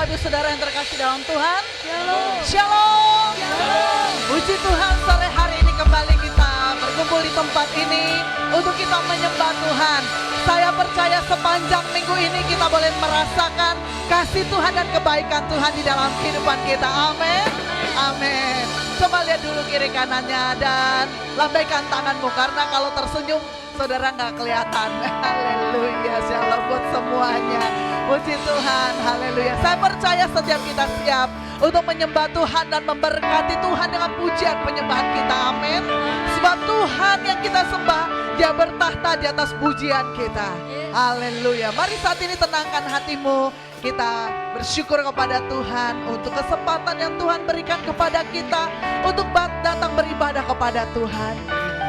Aduh saudara yang terkasih dalam Tuhan. Shalom. Shalom. Shalom. Puji Tuhan, sore hari ini kembali kita berkumpul di tempat ini untuk kita menyembah Tuhan. Saya percaya sepanjang minggu ini kita boleh merasakan kasih Tuhan dan kebaikan Tuhan di dalam kehidupan kita. Amin. Amin. Coba lihat dulu kiri kanannya dan lambaikan tanganmu, karena kalau tersenyum saudara nggak kelihatan. Haleluya, shalom buat semuanya. Puji Tuhan, haleluya. Saya percaya setiap kita siap untuk menyembah Tuhan dan memberkati Tuhan dengan pujian penyembahan kita. Amin. Sebab Tuhan yang kita sembah, Dia bertahta di atas pujian kita. Haleluya. Mari saat ini tenangkan hatimu. Kita bersyukur kepada Tuhan untuk kesempatan yang Tuhan berikan kepada kita untuk datang beribadah kepada Tuhan.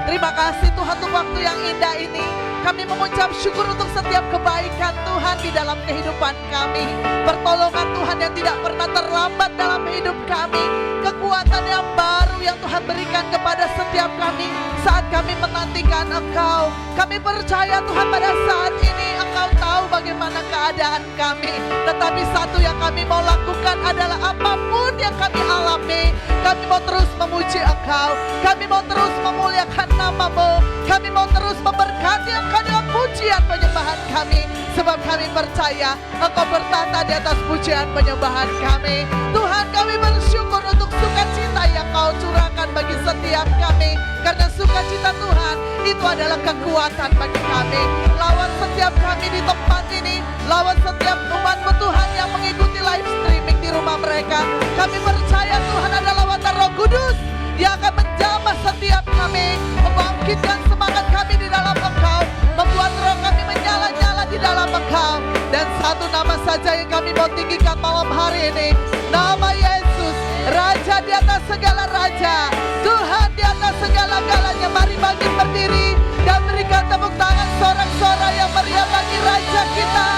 Terima kasih Tuhan untuk waktu yang indah ini. Kami mengucap syukur untuk setiap kebaikan Tuhan di dalam kehidupan kami. Pertolongan Tuhan yang tidak pernah terlambat dalam hidup kami. Kekuatan yang baru yang Tuhan berikan kepada setiap kami saat kami menantikan Engkau. Kami percaya Tuhan pada saat ini Engkau tahu bagaimana keadaan kami. Tetapi satu yang kami mau lakukan adalah apapun yang kami alami, kami mau terus memuji Engkau. Kami mau terus memuliakan nama-Mu. Kami mau terus memberkati Engkau dengan pujian penyembahan kami. Sebab kami percaya Engkau bertahta di atas pujian penyembahan kami. Tuhan, kami bersyukur untuk sukacita yang Kau curahkan bagi setiap kami. Karena sukacita Tuhan itu adalah kekuatan bagi kami. Lawan setiap kami di tempat ini, lawan setiap umat-Mu Tuhan yang mengikuti live streaming di rumah mereka. Kami percaya Tuhan adalah watak Roh Kudus. Dia akan menjamah setiap kami, membangkitkan semangat kami di dalam Engkau, membuat roh kami menyala-nyala di dalam Engkau. Dan satu nama saja yang kami mau tinggikan malam hari ini, nama Yesus, Raja di atas segala raja, Tuhan di atas segala-galanya. Mari bangkit berdiri dan berikan tepuk tangan sorak-sorai yang meriah bagi Raja kita.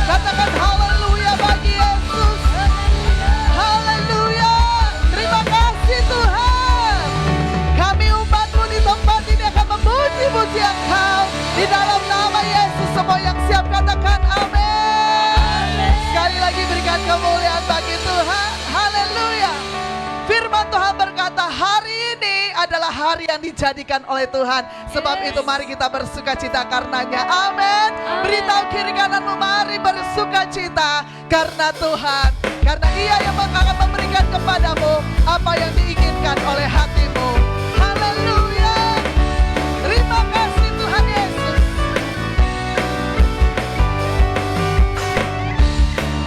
Katakan haleluya bagi Yesus. Haleluya. Terima kasih Tuhan. Kami umat-Mu di tempat ini akan memuji-muji Engkau. Di dalam nama Yesus, semua yang siap katakan amin. Sekali lagi berikan kemuliaan bagi Tuhan. Haleluya. Firman Tuhan berkata, hari ini adalah hari yang dijadikan oleh Tuhan. Sebab itu mari kita bersukacita karenanya. Amin. Beritahu kiri kananmu, mari bersukacita karena Tuhan. Karena Dia yang akan memberikan kepadamu apa yang diinginkan oleh hatimu. Haleluya. Terima kasih Tuhan Yesus.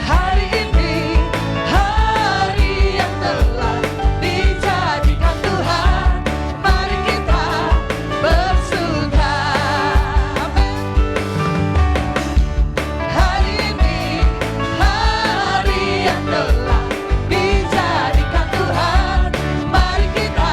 Hari ini hari yang telah dijadikan Tuhan. Mari kita bersuka. Amin. Hari ini hari yang telah dijadikan Tuhan. Mari kita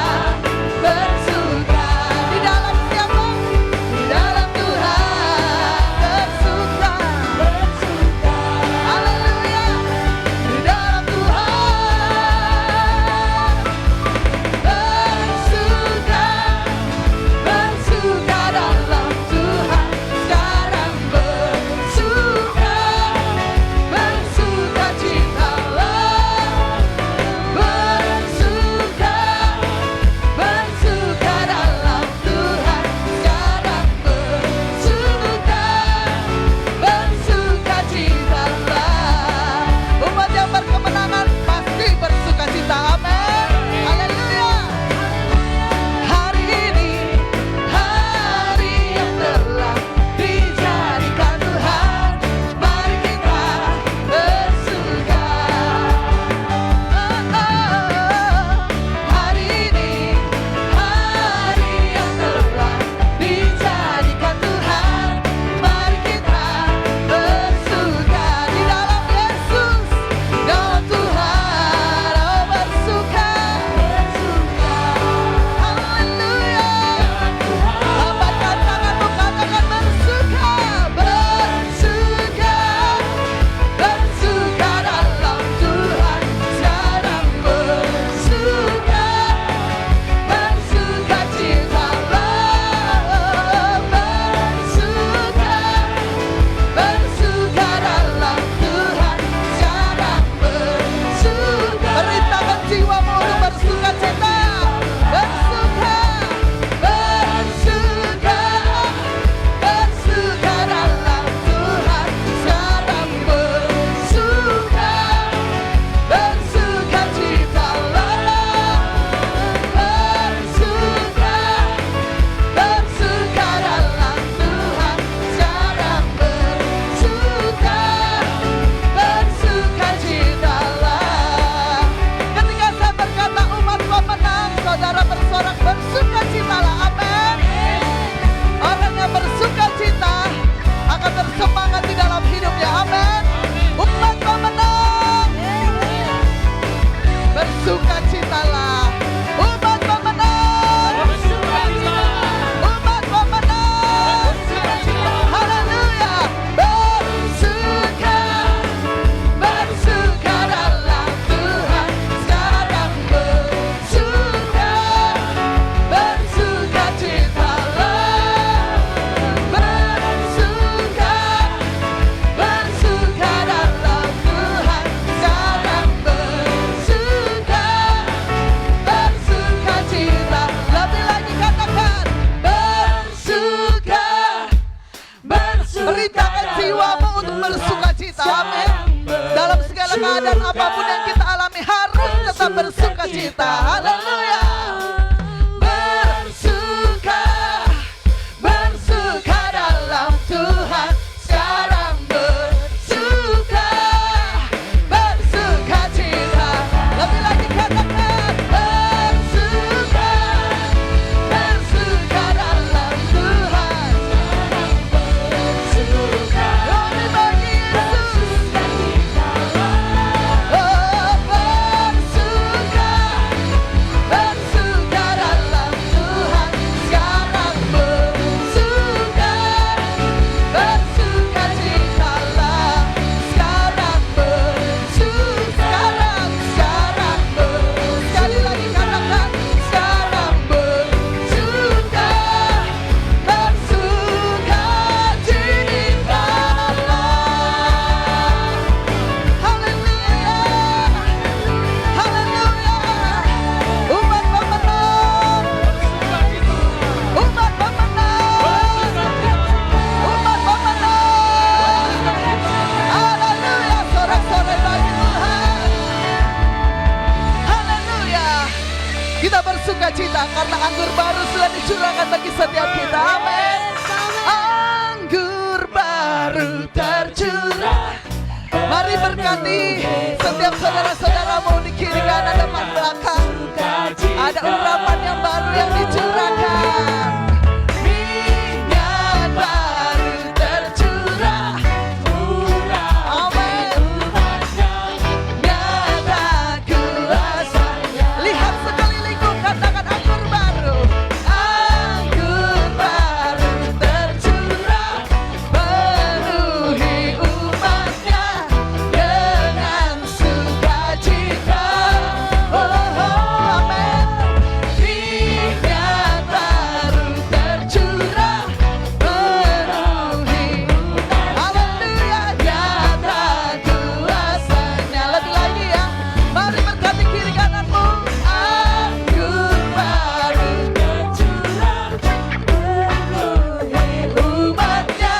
Perintahkan jiwamu untuk bersuka cita. Amin. Dalam segala keadaan apapun yang kita alami harus tetap bersuka cita. Haleluya. Bersuka, bersuka dalam Tuhan. Sekarang bersuka, bersuka cita. Lebih lagi katakan bersuka, bersuka dalam Tuhan. Bersuka, kami bagi Yesus. Oh, bersuka, bersuka dalam Tuhan. Sekarang bersuka, bersuka citalah. Sekarang bersuka, sekarang sekali lagi katakan sekarang bersuka, bersuka citalah. Haleluya, haleluya. Umat pemenang, umat pemenang, umat pemenang. Haleluya, sorak-sorai bagi Tuhan. Haleluya. Kita bersuka cita karena anggur baru sudah dicurahkan bagi setiap kita. Amin. Anggur baru tercurah. Mari berkati setiap saudara-saudaramu di kiri kanan depan belakang. Ada urapan yang baru yang dicurahkan. Minyak baru tercurah. Amin. Nyata kuasanya. Lihat sekelilingmu, katakan anggur baru. Anggur baru tercurah. Penuhi umatnya dengan sukacita. Oh, oh, amin. Minyak baru tercurah. Penuhi. Haleluya, nyata kuasanya. Lebih lagi ya. Mari berkati kiri kananmu. Anggur baru tercurah. Penuhi umatnya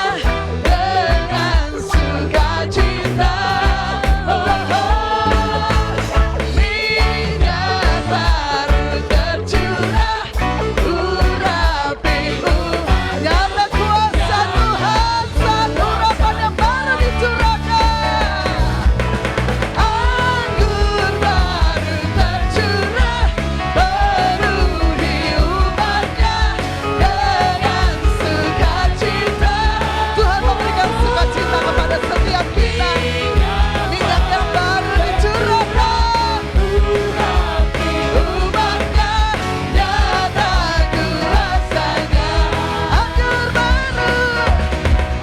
dengan sukacita. Oh, oh. Minyak baru tercurah. Urapi nyata kuasa Tuhan. Satu urapan yang baru dicurahkan. Anggur baru tercurah. Penuhi umatnya dengan sukacita. Tuhan memberikan sukacita kepada setiap kita. Minyak yang baru dicurahkan. Urapi umatnya nyata kuasanya. Anggur baru,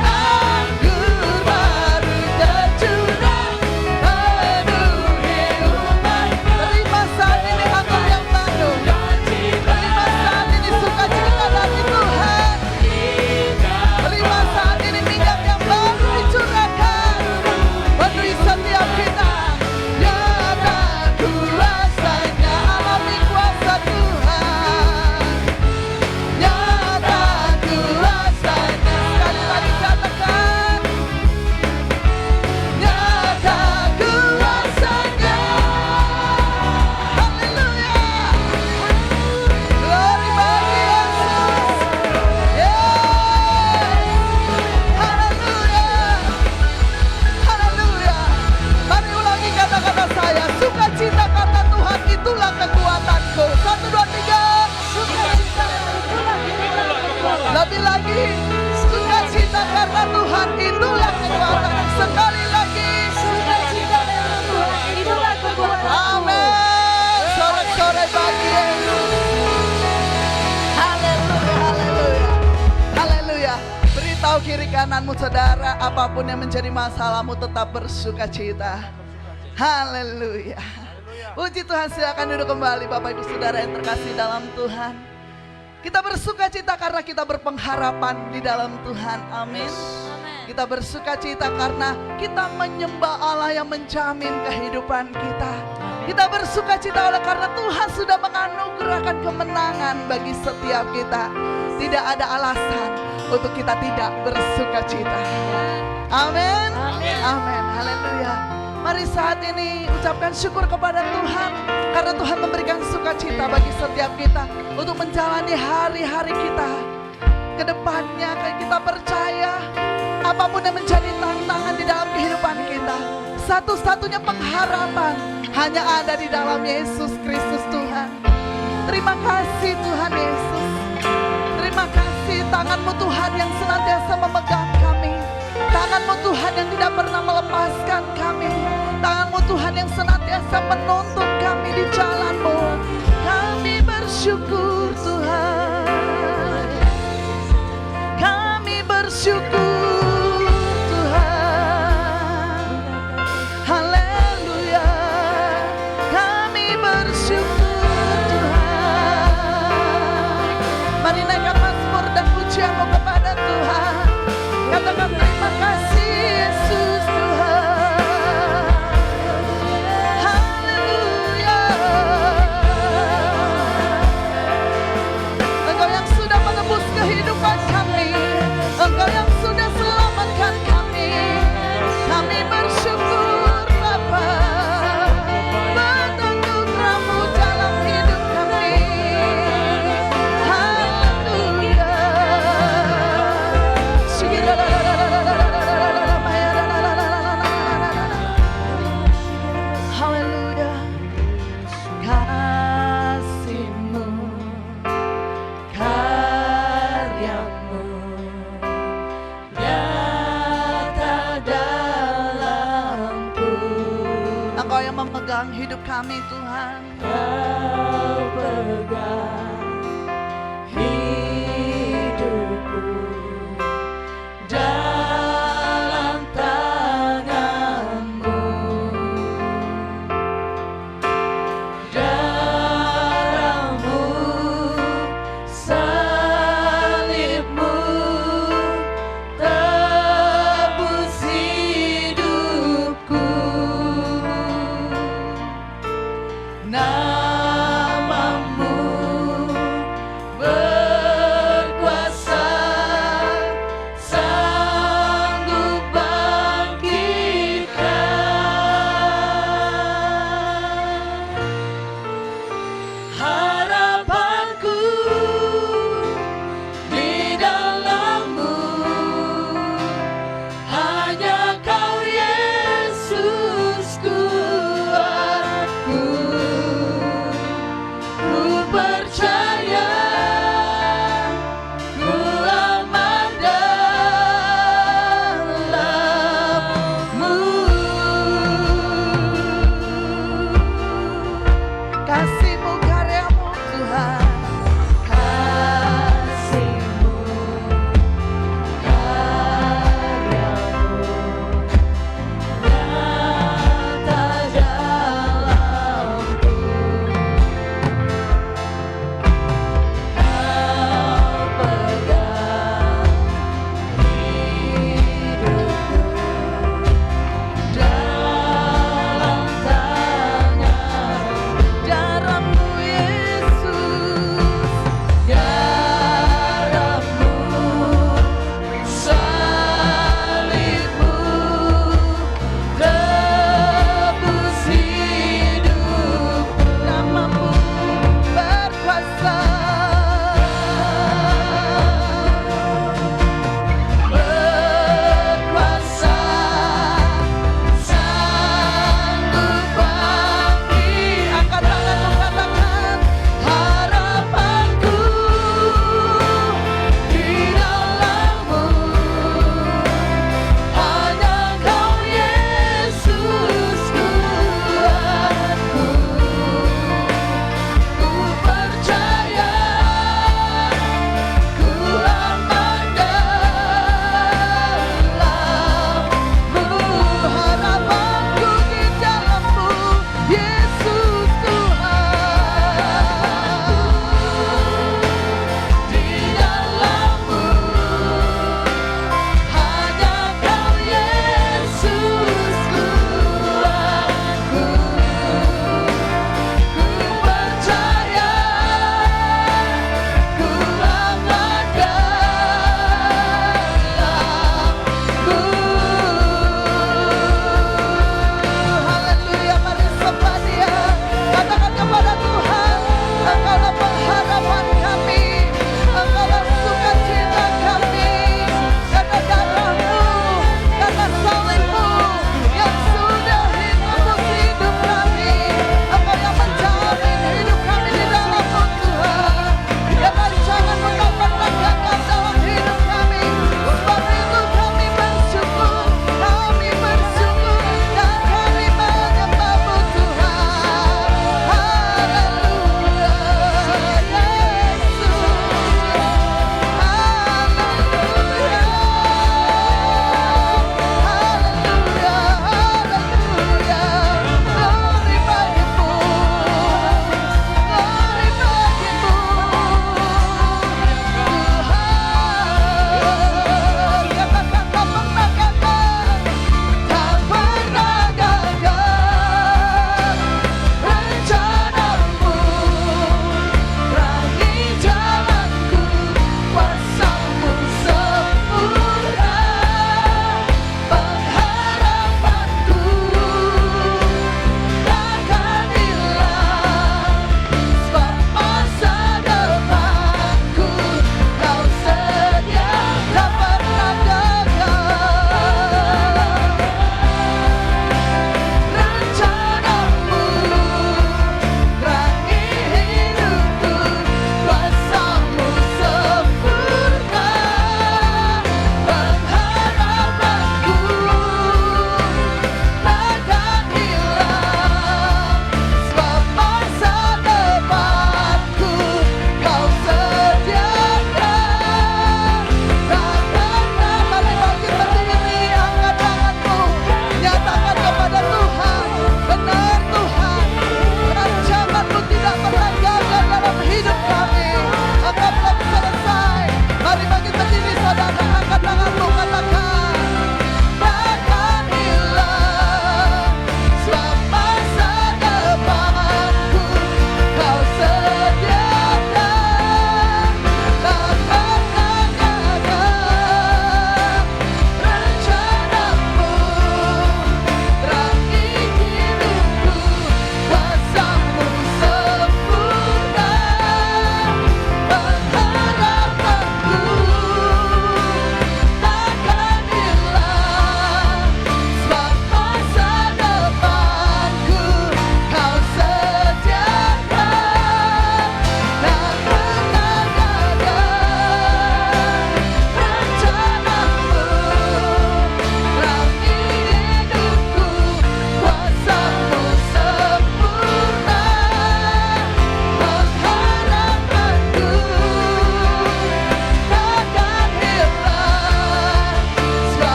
anggur baru tercurah. Penuhi umat. Terima saat ini anggur yang baru. Terima saat ini sukacita dari Tuhan. Terima saat ini minyak yang baru dicurahkan. Penuhi setiap kita. Nyata kuasanya. Alami kuasa Tuhan. Nyata kuasanya. Sekali lagi katakan. Nyata kuasanya. Haleluya. Glory bagi Yesus. Yes. Haleluya. Haleluya. Mari ulangi kata-kata saya. Sukacita karena Tuhan itulah kekuatanku. 1, 2, 3. Sukacita itulah kekuatanku. Lebih lagi. Sukacita karena Tuhan itulah kekuatanku. Sekali lagi. Sukacita karena Tuhan itulah kekuatanku. Amin. Sorak-sorai bagi Yesus. Haleluya, haleluya. Haleluya. Beritahu kiri kananmu saudara, apapun yang menjadi masalahmu tetap bersuka cita. Haleluya. Puji Tuhan, silakan duduk kembali Bapak Ibu Saudara yang terkasih dalam Tuhan. Kita bersuka cita karena kita berpengharapan di dalam Tuhan. Amin. Kita bersuka cita karena kita menyembah Allah yang menjamin kehidupan kita. Kita bersuka cita oleh karena Tuhan sudah menganugerahkan kemenangan bagi setiap kita. Tidak ada alasan untuk kita tidak bersuka cita. Amin. Amin. Haleluya. Mari saat ini ucapkan syukur kepada Tuhan karena Tuhan memberikan sukacita bagi setiap kita untuk menjalani hari-hari kita ke depannya. Kayak kita percaya apapun yang menjadi tantangan di dalam kehidupan kita, satu-satunya pengharapan hanya ada di dalam Yesus Kristus Tuhan. Terima kasih Tuhan Yesus. Terima kasih tangan-Mu Tuhan yang senantiasa memegang kami. Tangan-Mu Tuhan yang tidak pernah melepaskan kami. Tangan-Mu Tuhan yang senantiasa menuntun kami di jalan-Mu. Kami bersyukur Tuhan. Kami bersyukur Tuhan. Haleluya. Kami bersyukur Tuhan. Mari naikkan mazmur dan pujianmu kepada Tuhan. Katakan terima kasih Yesus Tuhan. Haleluya. Engkau yang sudah menebus kehidupan kami, Engkau yang sudah selamatkan kami. Kami bersyukur Bapa, berteduh-Mu dalam hidup kami. Haleluya. Haleluya. Kasih-Mu, karya-Mu nyata dalamku. Engkau yang memegang hidup kami Tuhan. Kau pegang hidupku dalam tangan-Mu. Darah-Mu, salib-Mu tebus hidupku. Nama-Mu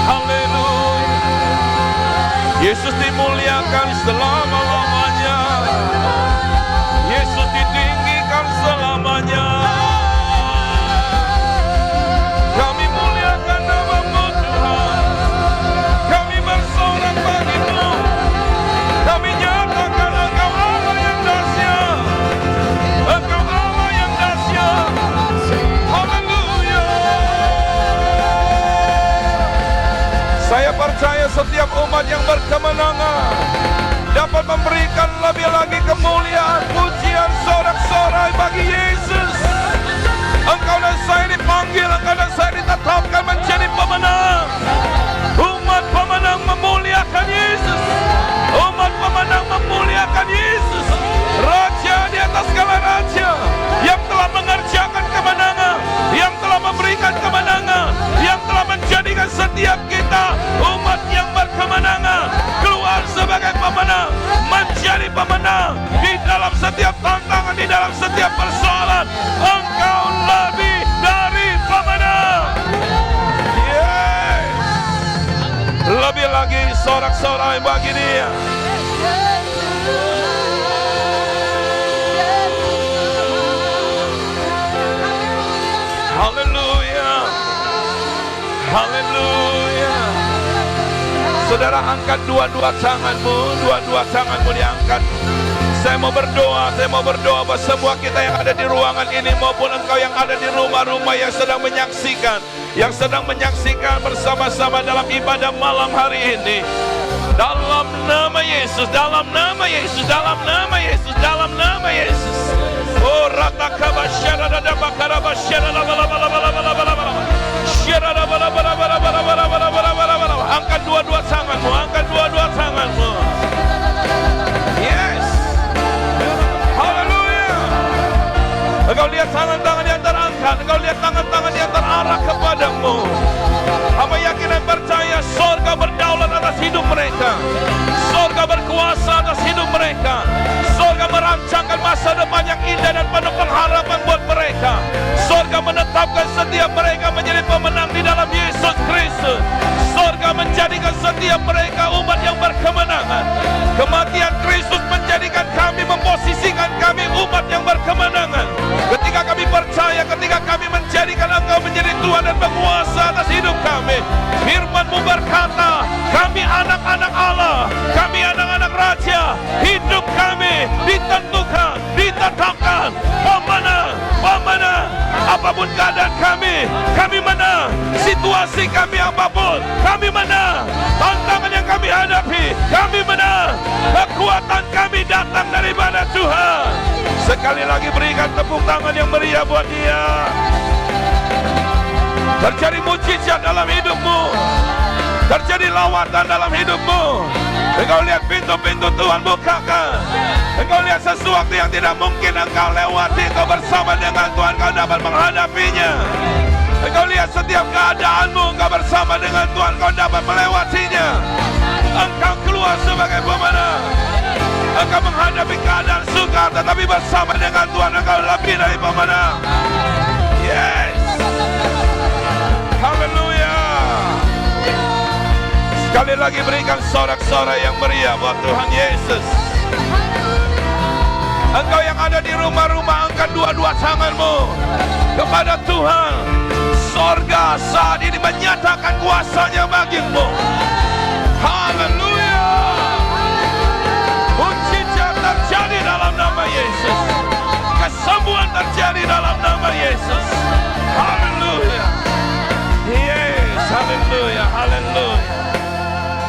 Haleluya. Yesus dimuliakan selama-lamanya. Yesus ditinggikan selamanya. Kami muliakan nama-Mu Tuhan. Kami bersorak bagi-Mu. Kami nyatakan Engkau Allah yang dahsyat. Engkau Allah yang dahsyat. Haleluya. Saya percaya setiap umat yang berkemenangan dapat memberikan lebih lagi kemuliaan, pujian, sorak-sorai bagi Yesus. Engkau dan saya dipanggil, engkau dan saya ditetapkan menjadi pemenang. Umat pemenang memuliakan Yesus. Umat pemenang memuliakan Yesus. Raja di atas segala raja, yang telah mengerjakan kemenangan, yang telah memberikan kemenangan, yang telah menjadikan setiap kita umat yang berkemenangan keluar sebagai pemenang, menjadi pemenang di dalam setiap tantangan, di dalam setiap persoalan. Engkau lebih dari pemenang. Yes. Lebih lagi sorak-sorai bagi Dia. Haleluya. Haleluya. Saudara, angkat dua-dua tanganmu, dua-dua tanganmu diangkat. Saya mau berdoa buat semua kita yang ada di ruangan ini maupun engkau yang ada di rumah-rumah yang sedang menyaksikan bersama-sama dalam ibadah malam hari ini. Dalam nama Yesus, dalam nama Yesus, dalam nama Yesus, dalam nama Yesus. Oh, ratakabasyara dadabakarabasyara labalabalabalabalabalabala. Angkat dua-dua tanganmu, angkat dua-dua tanganmu. Yes. Haleluya. Engkau lihat tangan-tangan yang terangkat, engkau lihat tangan-tangan yang terarah kepadamu. Hamba yakin dan percaya surga berdaulat atas hidup mereka. Surga berkuasa atas hidup mereka. Surga merancangkan masa depan yang indah dan penuh pengharapan buat mereka. Surga menetapkan setiap mereka menjadi pemenang di dalam Yesus Kristus. Surga menjadikan setiap mereka umat yang berkemenangan. Kematian Kristus menjadikan kami, memposisikan kami umat yang berkemenangan. Ketika kami percaya, ketika kami menjadikan Engkau menjadi Tuhan dan penguasa atas hidup kami. Firman-Mu berkata, kami anak-anak Allah, kami anak-anak Raja. Hidup kami ditentukan, ditetapkan pemenang. Apapun keadaan kami menang. Situasi kami apapun, kami menang. Tantangan yang kami hadapi, kami menang. Kekuatan kami datang daripada Tuhan. Sekali lagi berikan tepuk tangan yang meriah buat Dia. Terjadi mujizat dalam hidupmu, terjadi lawatan dalam hidupmu. Engkau lihat pintu-pintu Tuhan bukakan. Engkau lihat sesuatu yang tidak mungkin engkau lewati. Engkau bersama dengan Tuhan, engkau dapat menghadapinya. Engkau lihat setiap keadaanmu, engkau bersama dengan Tuhan, engkau dapat melewatinya. Engkau keluar sebagai pemenang. Engkau menghadapi keadaan sukar, tetapi bersama dengan Tuhan engkau lebih dari pemenang. Yes. Haleluya. Sekali lagi berikan sorak-sorai yang meriah buat Tuhan Yesus. Engkau yang ada di rumah-rumah, angkat dua-dua tanganmu kepada Tuhan. Sorga saat ini menyatakan kuasanya bagimu. Haleluya. Mujizat terjadi dalam nama Yesus. Kesembuhan terjadi dalam nama Yesus. Haleluya. Yes, haleluya, haleluya.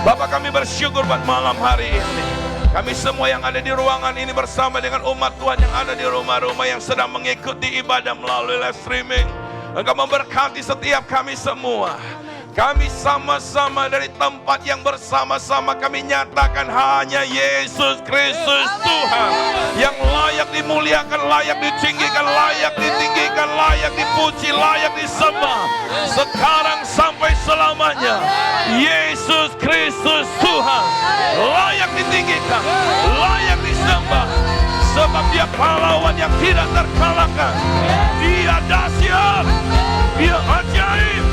Bapak, kami bersyukur buat malam hari ini. Kami semua yang ada di ruangan ini bersama dengan umat Tuhan yang ada di rumah-rumah yang sedang mengikuti ibadah melalui live streaming. Engkau memberkati setiap kami semua. Kami sama-sama dari tempat yang bersama-sama kami nyatakan hanya Yesus Kristus Tuhan yang layak dimuliakan, layak ditinggikan, layak ditinggikan, layak dipuji, layak disembah sekarang sampai selamanya. Yesus Kristus Tuhan layak ditinggikan, layak disembah, sebab Dia pahlawan yang tidak terkalahkan. Dia dahsyat, Dia ajaib.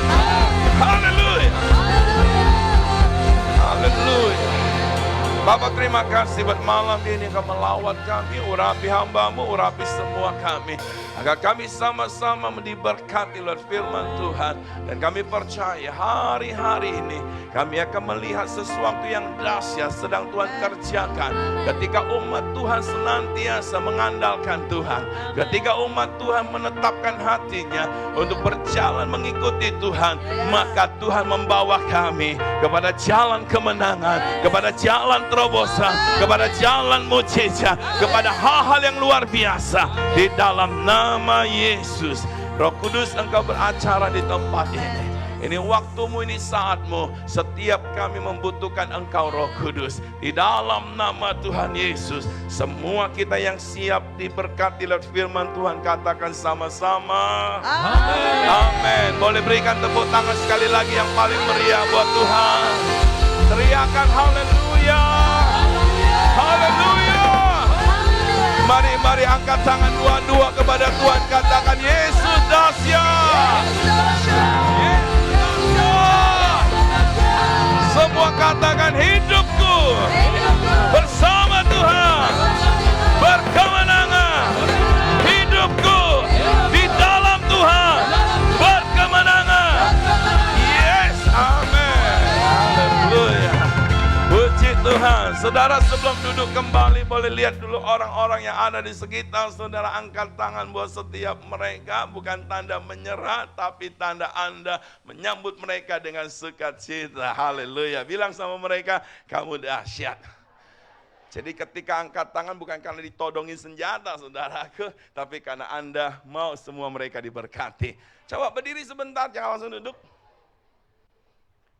Haleluya. Bapa, terima kasih buat malam ini Kau melawat kami, urapi hamba-Mu, urapi semua kami. Agar kami sama-sama diberkati oleh firman Tuhan. Dan kami percaya hari-hari ini kami akan melihat sesuatu yang dahsyat sedang Tuhan kerjakan. Ketika umat Tuhan senantiasa mengandalkan Tuhan. Ketika umat Tuhan menetapkan hatinya untuk berjalan mengikuti Tuhan. Maka Tuhan membawa kami kepada jalan kemenangan, kepada jalan terobosan, kepada jalan mujizat, kepada hal-hal yang luar biasa. Di dalam nama Yesus, Roh Kudus, Engkau beracara di tempat ini. Ini waktumu, ini saatmu. Setiap kami membutuhkan Engkau, Roh Kudus. Di dalam nama Tuhan Yesus, semua kita yang siap diberkati lewat firman Tuhan, katakan sama-sama. Amin. Amin. Boleh berikan tepuk tangan sekali lagi yang paling meriah buat Tuhan. Teriakan haleluya. Haleluya. Mari angkat tangan dua-dua kepada Tuhan, katakan Yesus dahsyat. Semua katakan hidupku bersama Tuhan berkemenangan. Hidupku di dalam Tuhan berkemenangan. Yes, amin. Haleluya. Puji Tuhan. Saudara, sebelum duduk kembali, boleh lihat dulu orang-orang yang ada di sekitar saudara. Angkat tangan buat setiap mereka. Bukan tanda menyerah, tapi tanda Anda menyambut mereka dengan sukacita. Haleluya. Bilang sama mereka, kamu dahsyat. Jadi ketika angkat tangan bukan karena ditodongin senjata saudaraku, tapi karena Anda mau semua mereka diberkati. Coba berdiri sebentar, jangan langsung duduk.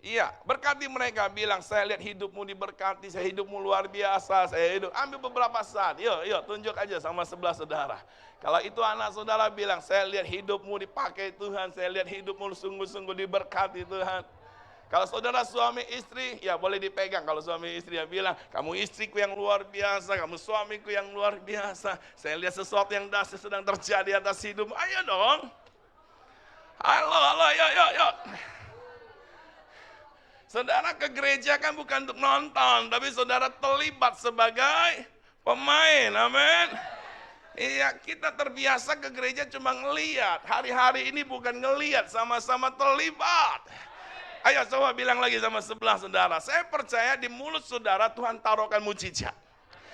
Iya, berkati mereka, bilang saya lihat hidupmu diberkati, saya hidupmu luar biasa, saya hidup. Ambil beberapa saat, yuk tunjuk aja sama sebelah saudara. Kalau itu anak saudara bilang, saya lihat hidupmu dipakai Tuhan, saya lihat hidupmu sungguh-sungguh diberkati Tuhan. Kalau saudara suami istri, ya boleh dipegang. Kalau suami istri ya bilang, kamu istriku yang luar biasa, kamu suamiku yang luar biasa. Saya lihat sesuatu yang dahsyat sedang terjadi atas hidupmu. Ayo dong. Halo, yuk. Saudara ke gereja kan bukan untuk nonton, tapi saudara terlibat sebagai pemain, amin. Iya, kita terbiasa ke gereja cuma ngeliat. Hari-hari ini bukan ngeliat, sama-sama terlibat. Ayo coba bilang lagi sama sebelah saudara, saya percaya di mulut saudara Tuhan taruhkan mujizat.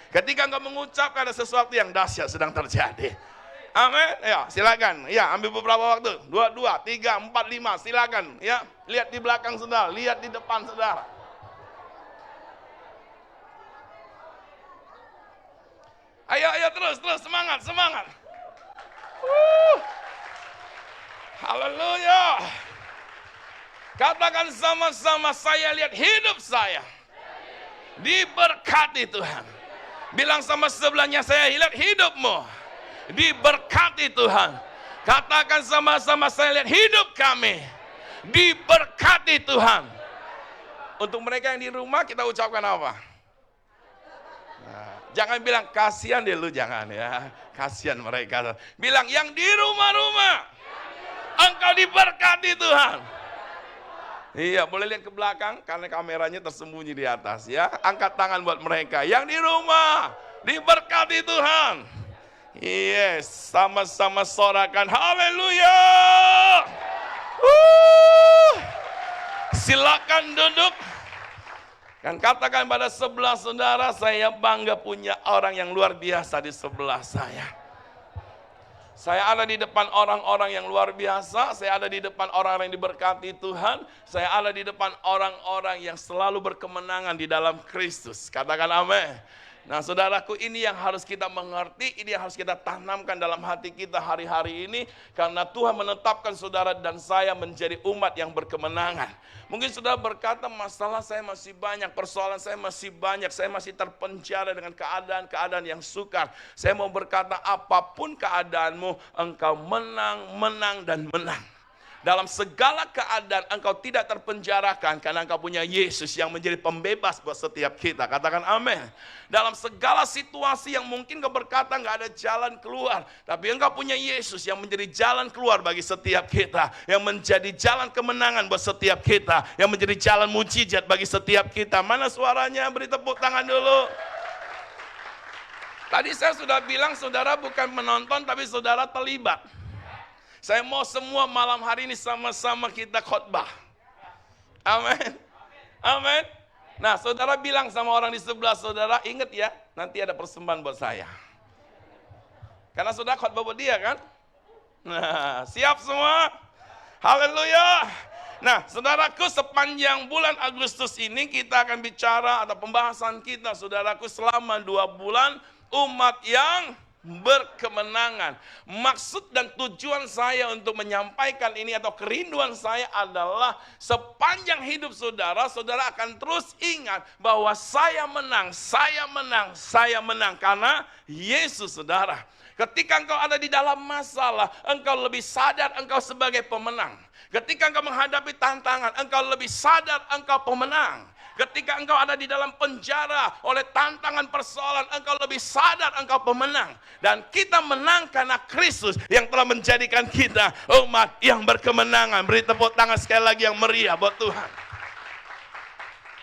Ketika engkau mengucapkan ada sesuatu yang dahsyat sedang terjadi. Amin. Ya, silakan. Ya, ambil beberapa waktu. 2, 3, 4, 5. Silakan. Ya, lihat di belakang saudara, lihat di depan saudara. Ayo terus semangat. Haleluya. Katakan sama-sama, saya lihat hidup saya diberkati Tuhan. Bilang sama sebelahnya, saya lihat hidupmu diberkati Tuhan. Katakan sama-sama, saya lihat hidup kami diberkati Tuhan. Untuk mereka yang di rumah kita ucapkan apa? Nah, jangan bilang kasihan deh lu, jangan ya. Kasihan mereka. Bilang yang di rumah-rumah engkau diberkati Tuhan. Iya, boleh lihat ke belakang karena kameranya tersembunyi di atas ya. Angkat tangan buat mereka yang di rumah diberkati Tuhan. Yes, sama-sama sorakan haleluya. Silakan duduk. Dan katakan pada sebelah saudara, saya bangga punya orang yang luar biasa di sebelah saya. Saya ada di depan orang-orang yang luar biasa, saya ada di depan orang-orang yang diberkati Tuhan, saya ada di depan orang-orang yang selalu berkemenangan di dalam Kristus. Katakan amin. Nah saudaraku, ini yang harus kita mengerti, ini yang harus kita tanamkan dalam hati kita hari-hari ini. Karena Tuhan menetapkan saudara dan saya menjadi umat yang berkemenangan. Mungkin saudara berkata, masalah saya masih banyak, persoalan saya masih banyak, saya masih terpenjara dengan keadaan-keadaan yang sukar. Saya mau berkata, apapun keadaanmu, engkau menang, dan menang. Dalam segala keadaan engkau tidak terpenjarakan karena engkau punya Yesus yang menjadi pembebas buat setiap kita. Katakan amin. Dalam segala situasi yang mungkin kau berkata nggak ada jalan keluar, tapi engkau punya Yesus yang menjadi jalan keluar bagi setiap kita, yang menjadi jalan kemenangan buat setiap kita, yang menjadi jalan mujizat bagi setiap kita. Mana suaranya? Beri tepuk tangan dulu. Tadi saya sudah bilang saudara bukan menonton tapi saudara terlibat. Saya mau semua malam hari ini sama-sama kita khotbah. Amin. Amin. Nah, saudara bilang sama orang di sebelah saudara, ingat ya, nanti ada persembahan buat saya. Karena saudara khotbah buat dia kan? Nah, siap semua? Haleluya. Nah, saudaraku, sepanjang bulan Agustus ini kita akan bicara atau pembahasan kita, saudaraku, selama 2 bulan umat yang berkemenangan. Maksud dan tujuan saya untuk menyampaikan ini atau kerinduan saya adalah sepanjang hidup saudara, saudara akan terus ingat bahwa saya menang, saya menang, saya menang karena Yesus, saudara. Ketika engkau ada di dalam masalah, engkau lebih sadar engkau sebagai pemenang. Ketika engkau menghadapi tantangan, engkau lebih sadar engkau pemenang. Ketika engkau ada di dalam penjara oleh tantangan persoalan, engkau lebih sadar engkau pemenang. Dan kita menang karena Kristus yang telah menjadikan kita umat yang berkemenangan. Beri tepuk tangan sekali lagi yang meriah buat Tuhan.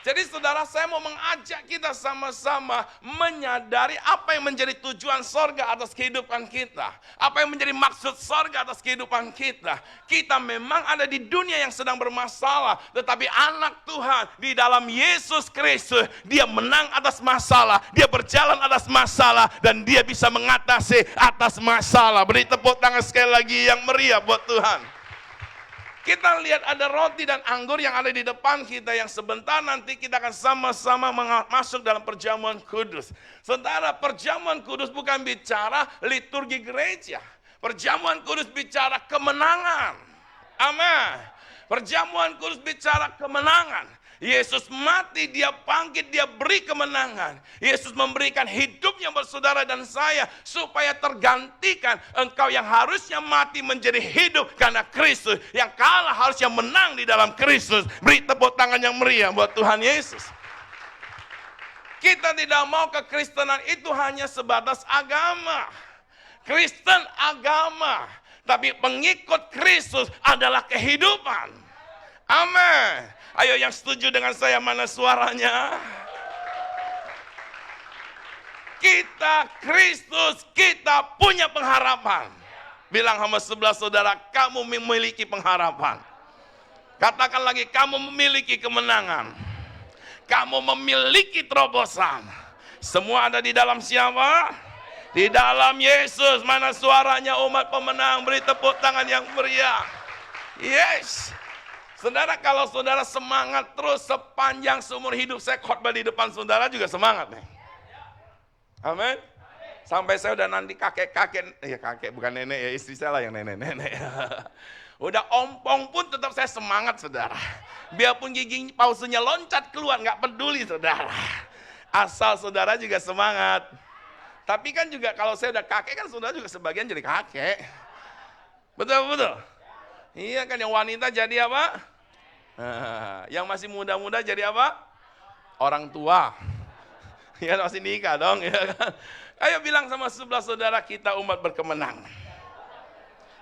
Jadi saudara, saya mau mengajak kita sama-sama menyadari apa yang menjadi tujuan sorga atas kehidupan kita. Apa yang menjadi maksud sorga atas kehidupan kita. Kita memang ada di dunia yang sedang bermasalah. Tetapi anak Tuhan di dalam Yesus Kristus, dia menang atas masalah. Dia berjalan atas masalah. Dan dia bisa mengatasi atas masalah. Beri tepuk tangan sekali lagi yang meriah buat Tuhan. Kita lihat ada roti dan anggur yang ada di depan kita yang sebentar nanti kita akan sama-sama masuk dalam perjamuan kudus. Saudara, perjamuan kudus bukan bicara liturgi gereja. Perjamuan kudus bicara kemenangan. Amin. Perjamuan kudus bicara kemenangan. Yesus mati, dia bangkit, dia beri kemenangan. Yesus memberikan hidupnya buat saudara dan saya supaya tergantikan engkau yang harusnya mati menjadi hidup karena Kristus. Yang kalah harusnya menang di dalam Kristus. Beri tepuk tangan yang meriah buat Tuhan Yesus. Kita tidak mau kekristenan itu hanya sebatas agama. Kristen agama, tapi pengikut Kristus adalah kehidupan. Amin. Ayo yang setuju dengan saya, mana suaranya? Kita Kristus, kita punya pengharapan. Bilang sama sebelah saudara, kamu memiliki pengharapan. Katakan lagi, kamu memiliki kemenangan. Kamu memiliki terobosan. Semua ada di dalam siapa? Di dalam Yesus. Mana suaranya umat pemenang? Beri tepuk tangan yang meriah. Yes. Saudara, kalau saudara semangat terus sepanjang seumur hidup, saya khotbah di depan saudara juga semangat nih. Amin. Sampai saya udah nanti kakek-kakek, ya kakek bukan nenek ya, istri saya lah yang nenek-nenek. Udah ompong pun tetap saya semangat saudara. Biarpun gigi palsunya loncat keluar, gak peduli saudara. Asal saudara juga semangat. Tapi kan juga kalau saya udah kakek kan saudara juga sebagian jadi kakek. Betul-betul. Iya kan, yang wanita jadi apa? Yang masih muda-muda jadi apa? Orang tua. Ya masih nikah dong ya kan? Ayo bilang sama sebelah saudara, kita umat berkemenang.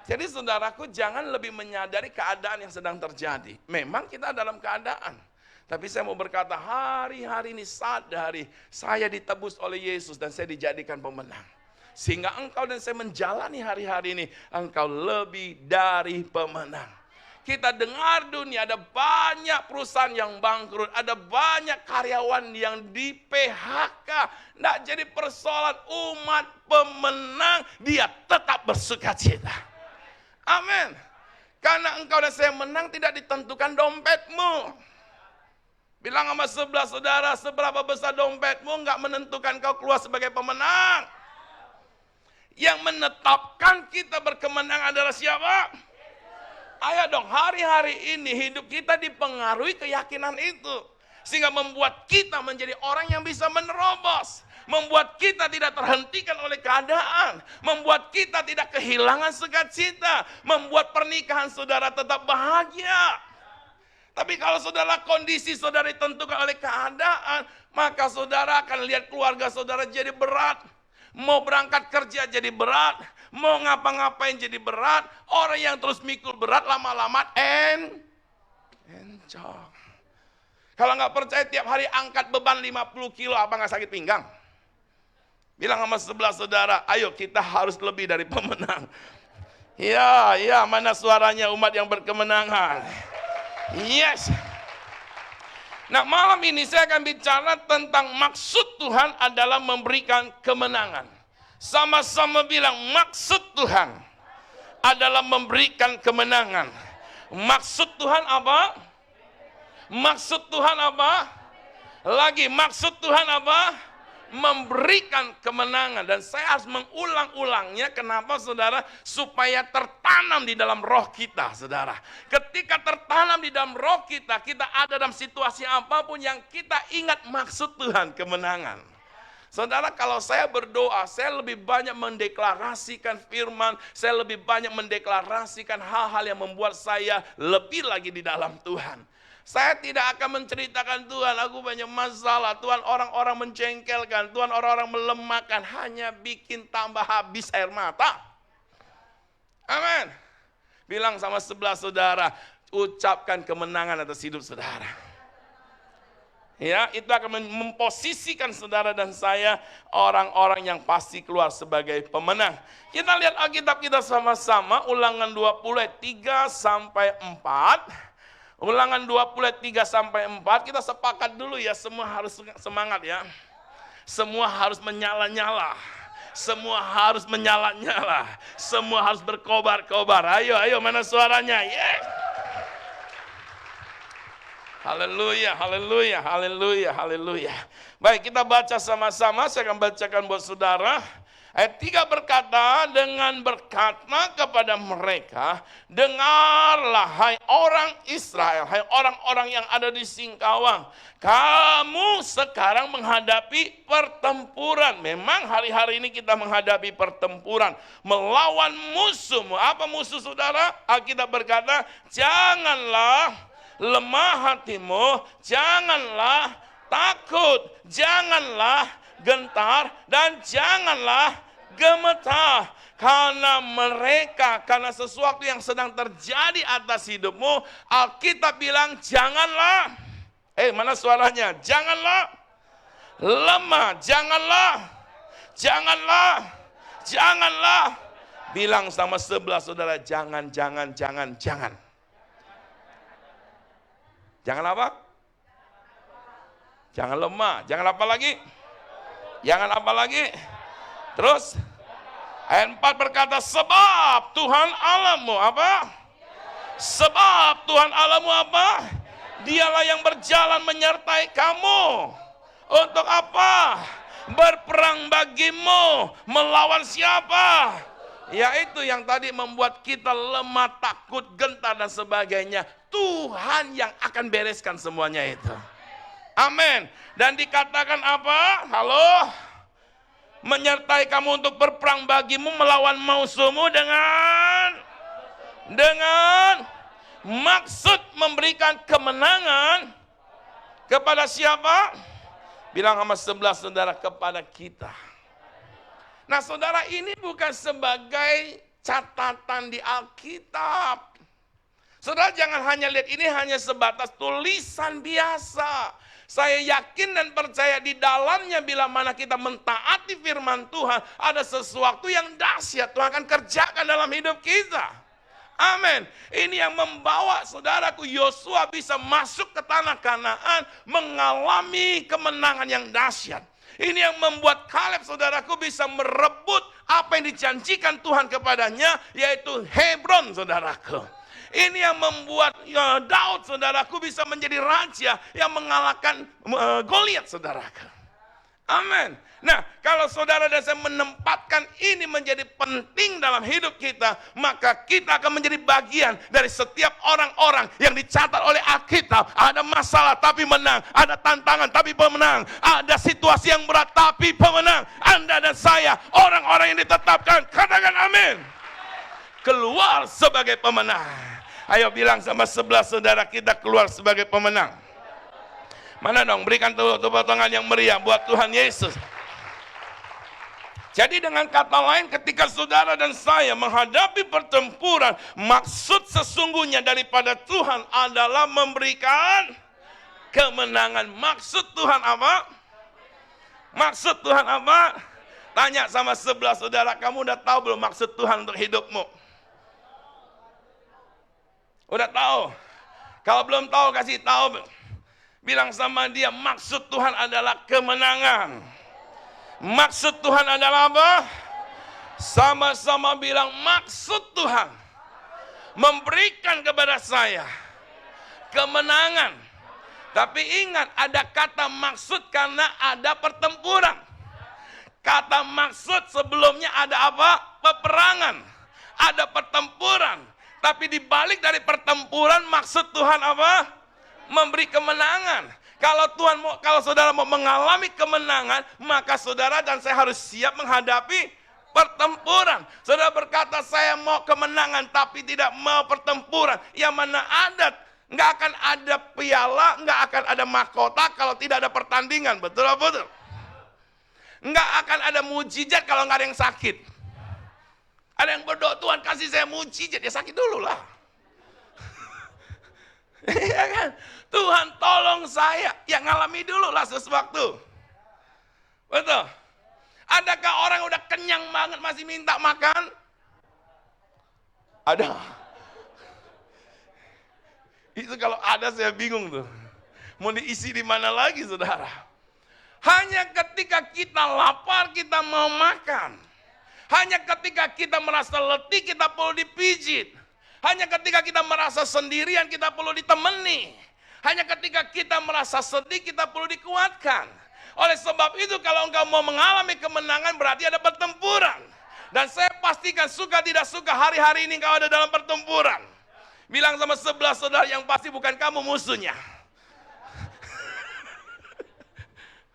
Jadi saudaraku, jangan lebih menyadari keadaan yang sedang terjadi. Memang kita dalam keadaan, tapi saya mau berkata, hari-hari ini sadari saya ditebus oleh Yesus dan saya dijadikan pemenang. Sehingga engkau dan saya menjalani hari-hari ini, engkau lebih dari pemenang. Kita dengar dunia ada banyak perusahaan yang bangkrut, ada banyak karyawan yang di PHK. Nggak jadi persoalan, umat pemenang, dia tetap bersukacita. Amin. Karena engkau dan saya menang tidak ditentukan dompetmu. Bilang sama sebelah saudara, seberapa besar dompetmu nggak menentukan kau keluar sebagai pemenang. Yang menetapkan kita berkemenangan adalah siapa? Ayo dong, hari-hari ini hidup kita dipengaruhi keyakinan itu. Sehingga membuat kita menjadi orang yang bisa menerobos. Membuat kita tidak terhentikan oleh keadaan. Membuat kita tidak kehilangan sukacita. Membuat pernikahan saudara tetap bahagia. Tapi kalau saudara kondisi saudara ditentukan oleh keadaan, maka saudara akan lihat keluarga saudara jadi berat. Mau berangkat kerja jadi berat. Mau ngapa-ngapain jadi berat. Orang yang terus mikul berat lama-lama encok. Kalau nggak percaya tiap hari angkat beban 50 kilo, apa nggak sakit pinggang? Bilang sama sebelah saudara, ayo kita harus lebih dari pemenang. Ya, mana suaranya umat yang berkemenangan? Yes. Nah, malam ini saya akan bicara tentang maksud Tuhan adalah memberikan kemenangan. Sama-sama bilang, maksud Tuhan adalah memberikan kemenangan. Maksud Tuhan apa? Maksud Tuhan apa? Lagi, maksud Tuhan apa? Memberikan kemenangan. Dan saya harus mengulang-ulangnya. Kenapa saudara? Supaya tertanam di dalam roh kita, saudara. Ketika tertanam di dalam roh kita, kita ada dalam situasi apapun yang kita ingat maksud Tuhan, kemenangan. Saudara, kalau saya berdoa, saya lebih banyak mendeklarasikan firman, saya lebih banyak mendeklarasikan hal-hal yang membuat saya lebih lagi di dalam Tuhan. Saya tidak akan menceritakan Tuhan, aku banyak masalah, Tuhan orang-orang mencengkelkan, Tuhan orang-orang melemahkan, hanya bikin tambah habis air mata. Amin. Bilang sama sebelah saudara, ucapkan kemenangan atas hidup saudara. Ya, itu akan memposisikan saudara dan saya orang-orang yang pasti keluar sebagai pemenang. Kita lihat Alkitab kita sama-sama, Ulangan 20 ayat 3 sampai 4. Ulangan 20 ayat 3 sampai 4, kita sepakat dulu ya, semua harus semangat ya. Semua harus menyala-nyala. Semua harus menyala-nyala. Semua harus berkobar-kobar. Ayo, mana suaranya? Yes. Haleluya, haleluya, haleluya, haleluya. Baik, kita baca sama-sama, saya akan bacakan buat saudara. Ayat 3 berkata, dengan berkata kepada mereka, dengarlah hai orang Israel, hai orang-orang yang ada di Singkawang, kamu sekarang menghadapi pertempuran. Memang hari-hari ini kita menghadapi pertempuran, melawan musuhmu. Apa musuh saudara? Alkitab berkata, janganlah lemah hatimu, janganlah takut, janganlah gentar, dan janganlah gemetar karena sesuatu yang sedang terjadi atas hidupmu. Alkitab bilang janganlah, mana suaranya? Janganlah lemah, janganlah. Bilang sama sebelah saudara, jangan. Jangan apa? Jangan lemah, jangan apa lagi? Jangan apa lagi? Terus ayat 4 berkata, sebab Tuhan Allahmu apa? Sebab Tuhan Allahmu apa? Dialah yang berjalan menyertai kamu. Untuk apa? Berperang bagimu. Melawan siapa? Yaitu yang tadi membuat kita lemah, takut, gentar dan sebagainya. Tuhan yang akan bereskan semuanya itu. Amin. Dan dikatakan apa? Halo? Menyertai kamu untuk berperang bagimu, melawan musuhmu dengan maksud memberikan kemenangan kepada siapa? Bilang sama sebelah saudara, kepada kita. Nah saudara, ini bukan sebagai catatan di Alkitab. Saudara jangan hanya lihat ini hanya sebatas tulisan biasa. Saya yakin dan percaya di dalamnya bila mana kita mentaati firman Tuhan, ada sesuatu yang dahsyat Tuhan akan kerjakan dalam hidup kita. Amin. Ini yang membawa saudaraku Yosua bisa masuk ke tanah Kanaan, mengalami kemenangan yang dahsyat. Ini yang membuat Kaleb saudaraku bisa merebut apa yang dijanjikan Tuhan kepadanya, yaitu Hebron saudaraku. Ini yang membuat Daud saudaraku bisa menjadi raja yang mengalahkan Goliat saudaraku. Amin. Nah, kalau saudara dan saya menempatkan ini menjadi penting dalam hidup kita, maka kita akan menjadi bagian dari setiap orang-orang yang dicatat oleh Alkitab. Ada masalah tapi menang, ada tantangan tapi pemenang, ada situasi yang berat tapi pemenang. Anda dan saya, orang-orang yang ditetapkan, katakan amin. Keluar sebagai pemenang. Ayo bilang sama sebelah saudara, kita keluar sebagai pemenang. Mana dong, berikan tepuk tangan yang meriah buat Tuhan Yesus. Jadi dengan kata lain, ketika saudara dan saya menghadapi pertempuran, maksud sesungguhnya daripada Tuhan adalah memberikan kemenangan. Maksud Tuhan apa? Maksud Tuhan apa? Tanya sama sebelah saudara, kamu udah tahu belum maksud Tuhan untuk hidupmu? Udah tahu? Kalau belum tahu, kasih tahu. Bilang sama dia, maksud Tuhan adalah kemenangan. Maksud Tuhan adalah apa? Sama-sama bilang, maksud Tuhan memberikan kepada saya kemenangan. Tapi ingat, ada kata maksud karena ada pertempuran. Kata maksud sebelumnya ada apa? Peperangan. Ada pertempuran. Tapi di balik dari pertempuran, maksud Tuhan apa? Memberi kemenangan. Kalau saudara mau mengalami kemenangan, maka saudara dan saya harus siap menghadapi pertempuran. Saudara berkata, saya mau kemenangan tapi tidak mau pertempuran. Yang mana ada, nggak akan ada piala, nggak akan ada mahkota kalau tidak ada pertandingan. Betul apa betul? Nggak akan ada mujizat kalau nggak ada yang sakit. Ada yang berdoa, Tuhan kasih saya mujizat, ya sakit dulu lah. Iya kan? Tuhan tolong saya, ya ngalami dulu lah sesuatu. Betul. Adakah orang udah kenyang banget masih minta makan? Ada. Itu kalau ada saya bingung tuh. Mau diisi di mana lagi saudara? Hanya ketika kita lapar kita mau makan. Hanya ketika kita merasa letih kita perlu dipijit. Hanya ketika kita merasa sendirian kita perlu ditemani. Hanya ketika kita merasa sedih kita perlu dikuatkan. Oleh sebab itu kalau engkau mau mengalami kemenangan berarti ada pertempuran. Dan saya pastikan suka tidak suka hari-hari ini engkau ada dalam pertempuran. Bilang sama sebelah saudara yang pasti bukan kamu musuhnya.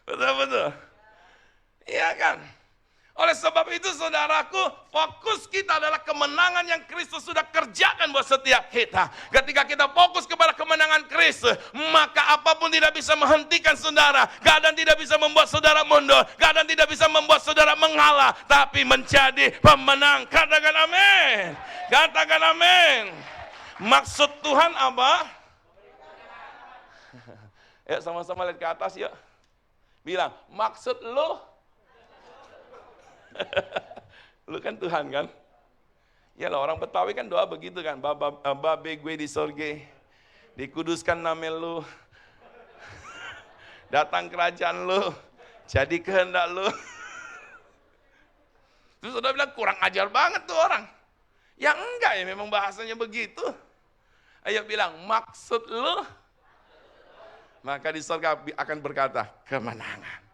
Betul-betul. Iya kan? Oleh sebab itu saudaraku, fokus kita adalah kemenangan yang Kristus sudah kerjakan buat setiap kita. Ketika kita fokus kepada kemenangan Kristus, maka apapun tidak bisa menghentikan saudara. Keadaan tidak bisa membuat saudara mundur. Keadaan tidak bisa membuat saudara mengalah. Tapi menjadi pemenang. Katakan amin. Katakan amin. Maksud Tuhan apa? Yuk sama-sama lihat ke atas yuk. Bilang, maksud lo. Lu kan Tuhan kan? Ya lah orang Betawi kan doa begitu kan. Babe gue di sorge, dikuduskan nama lu, datang kerajaan lu, jadi kehendak lu. Terus udah bilang kurang ajar banget tuh orang. Ya enggak ya memang bahasanya begitu. Ayo bilang maksud lu. Maka di surga akan berkata kemenangan.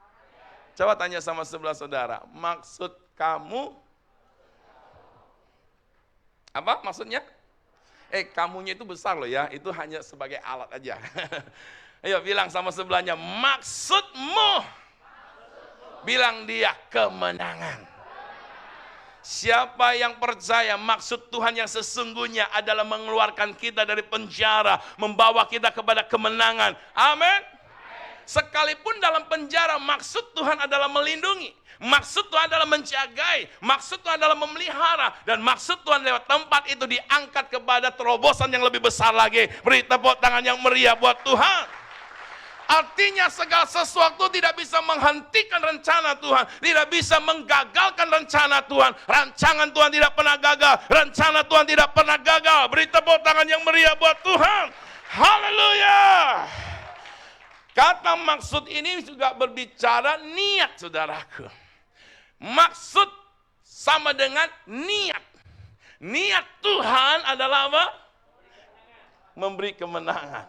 Coba tanya sama sebelah saudara, maksud kamu apa maksudnya? Kamunya itu besar loh ya, itu hanya sebagai alat aja. Ayo bilang sama sebelahnya, maksudmu. Bilang dia kemenangan. Siapa yang percaya maksud Tuhan yang sesungguhnya adalah mengeluarkan kita dari penjara, membawa kita kepada kemenangan. Amin. Sekalipun dalam penjara, maksud Tuhan adalah melindungi, maksud Tuhan adalah menjagai, maksud Tuhan adalah memelihara, dan maksud Tuhan lewat tempat itu diangkat kepada terobosan yang lebih besar lagi. Beri tepuk tangan yang meriah buat Tuhan. Artinya segala sesuatu tidak bisa menghentikan rencana Tuhan, tidak bisa menggagalkan rencana Tuhan. Rancangan Tuhan tidak pernah gagal, rencana Tuhan tidak pernah gagal. Beri tepuk tangan yang meriah buat Tuhan. Haleluya. Kata maksud ini juga berbicara niat saudaraku. Maksud sama dengan niat. Niat Tuhan adalah apa? Memberi kemenangan.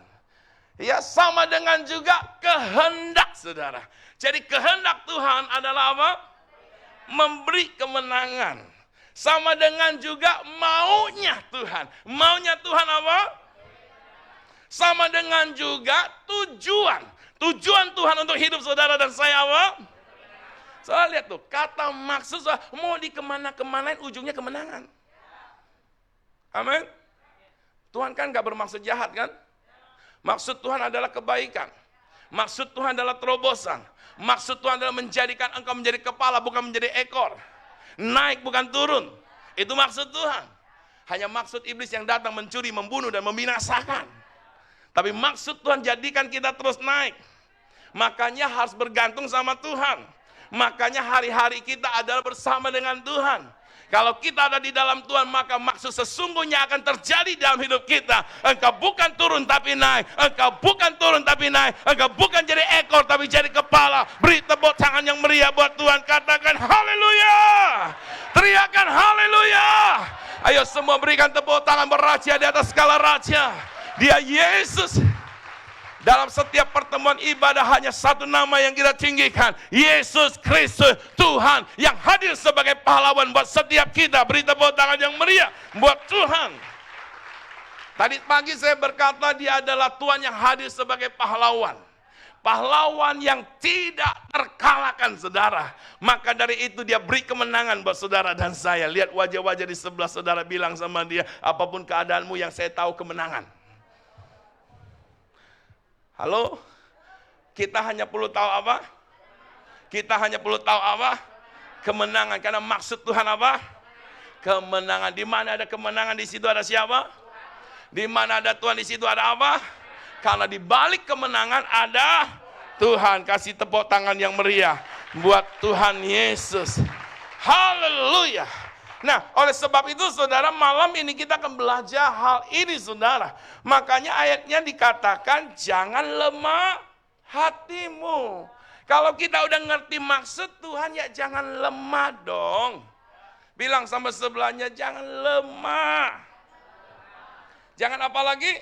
Ya, sama dengan juga kehendak saudara. Jadi kehendak Tuhan adalah apa? Memberi kemenangan. Sama dengan juga maunya Tuhan. Maunya Tuhan apa? Sama dengan juga tujuan. Tujuan Tuhan untuk hidup saudara dan saya apa? Saudara lihat tuh, kata maksud saudara, mau dikemana-kemanain ujungnya kemenangan. Amin. Tuhan kan gak bermaksud jahat kan? Maksud Tuhan adalah kebaikan. Maksud Tuhan adalah terobosan. Maksud Tuhan adalah menjadikan engkau menjadi kepala, bukan menjadi ekor. Naik bukan turun. Itu maksud Tuhan. Hanya maksud iblis yang datang mencuri, membunuh, dan membinasakan. Tapi maksud Tuhan jadikan kita terus naik. Makanya harus bergantung sama Tuhan. Makanya hari-hari kita adalah bersama dengan Tuhan. Kalau kita ada di dalam Tuhan, maka maksud sesungguhnya akan terjadi dalam hidup kita. Engkau bukan turun tapi naik. Engkau bukan turun tapi naik. Engkau bukan jadi ekor tapi jadi kepala. Beri tepuk tangan yang meriah buat Tuhan. Katakan haleluya. Teriakan haleluya. Ayo semua berikan tepuk tangan beraja di atas skala raja. Dia Yesus. Dalam setiap pertemuan ibadah hanya satu nama yang kita tinggikan. Yesus Kristus, Tuhan yang hadir sebagai pahlawan buat setiap kita. Beri tepuk tangan yang meriah buat Tuhan. Tadi pagi saya berkata dia adalah Tuhan yang hadir sebagai pahlawan. Pahlawan yang tidak terkalahkan saudara. Maka dari itu dia beri kemenangan buat saudara dan saya. Lihat wajah-wajah di sebelah saudara, bilang sama dia, apapun keadaanmu yang saya tahu kemenangan. Halo? Kita hanya perlu tahu apa? Kita hanya perlu tahu apa? Kemenangan. Karena maksud Tuhan apa? Kemenangan. Di mana ada kemenangan, di situ ada siapa? Di mana ada Tuhan, di situ ada apa? Karena di balik kemenangan ada Tuhan. Kasih tepuk tangan yang meriah buat Tuhan Yesus. Haleluya. Nah, oleh sebab itu saudara, malam ini kita akan belajar hal ini saudara. Makanya ayatnya dikatakan jangan lemah hatimu. Kalau kita udah ngerti maksud Tuhan, ya jangan lemah dong. Bilang sama sebelahnya, jangan lemah. Jangan apa lagi?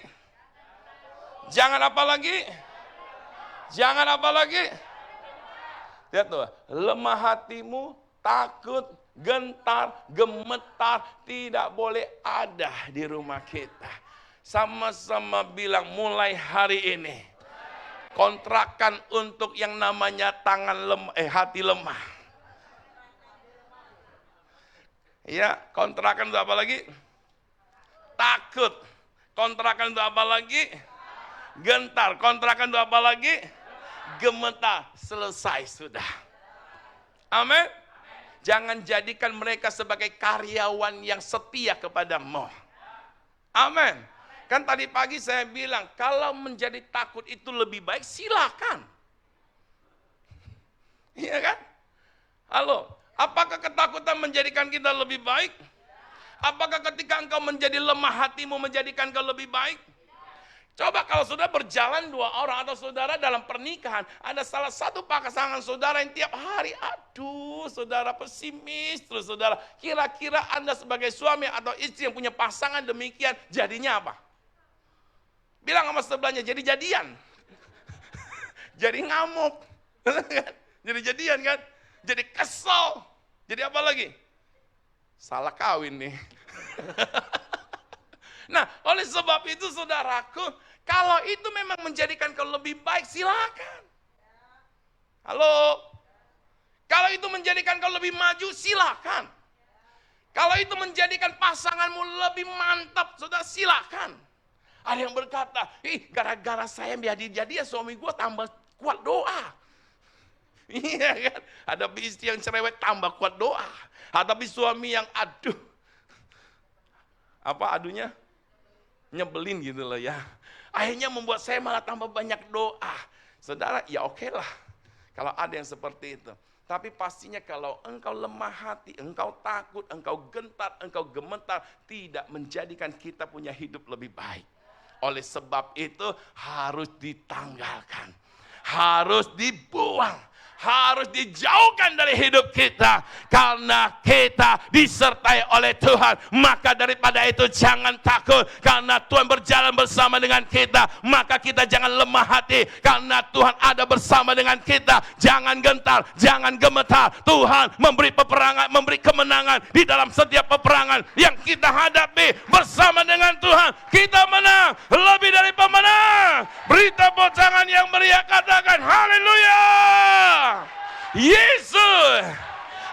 Jangan apa lagi? Jangan apa lagi? Lihat tuh, lemah hatimu, takut, gentar, gemetar tidak boleh ada di rumah kita. Sama-sama bilang mulai hari ini kontrakan untuk yang namanya hati lemah. Ya, kontrakan untuk apa lagi? Takut. Kontrakan untuk apa lagi? Gentar. Kontrakan untuk apa lagi? Gemetar. Selesai sudah. Amin. Jangan jadikan mereka sebagai karyawan yang setia kepadamu. Amin. Kan tadi pagi saya bilang, kalau menjadi takut itu lebih baik, silakan. Iya kan? Halo, apakah ketakutan menjadikan kita lebih baik? Apakah ketika engkau menjadi lemah hatimu menjadikan engkau lebih baik? Coba kalau sudah berjalan dua orang atau saudara dalam pernikahan, ada salah satu pasangan saudara yang tiap hari, aduh saudara pesimis terus saudara. Kira-kira Anda sebagai suami atau istri yang punya pasangan demikian, jadinya apa? Bilang sama sebelahnya, jadi jadian. Jadi ngamuk. Jadi jadian kan? Jadi kesel. Jadi apa lagi? Salah kawin nih. Nah, oleh sebab itu saudaraku, kalau itu memang menjadikan kau lebih baik, silakan. Halo? Kalau itu menjadikan kau lebih maju, silakan. Kalau itu menjadikan pasanganmu lebih mantap, saudara, silakan. Ada yang berkata, gara-gara saya jadi suami gue tambah kuat doa. Iya kan? Ada istri yang cerewet tambah kuat doa. Tapi suami yang aduh. Apa adunya? Nyebelin gitu loh ya. Akhirnya membuat saya malah tambah banyak doa. Saudara, ya oke lah. Kalau ada yang seperti itu. Tapi pastinya kalau engkau lemah hati, engkau takut, engkau gentar, engkau gemetar, tidak menjadikan kita punya hidup lebih baik. Oleh sebab itu harus ditanggalkan. Harus dibuang. harus dijauhkan dari hidup kita. Karena kita disertai oleh Tuhan. Maka daripada itu jangan takut. Karena Tuhan berjalan bersama dengan kita. Maka kita jangan lemah hati. Karena Tuhan ada bersama dengan kita. Jangan gentar, jangan gemetar. Tuhan memberi peperangan, memberi kemenangan di dalam setiap peperangan yang kita hadapi. Bersama dengan Tuhan kita menang, lebih dari pemenang. Beri tepuk tangan yang meriah, katakan haleluya. Yesus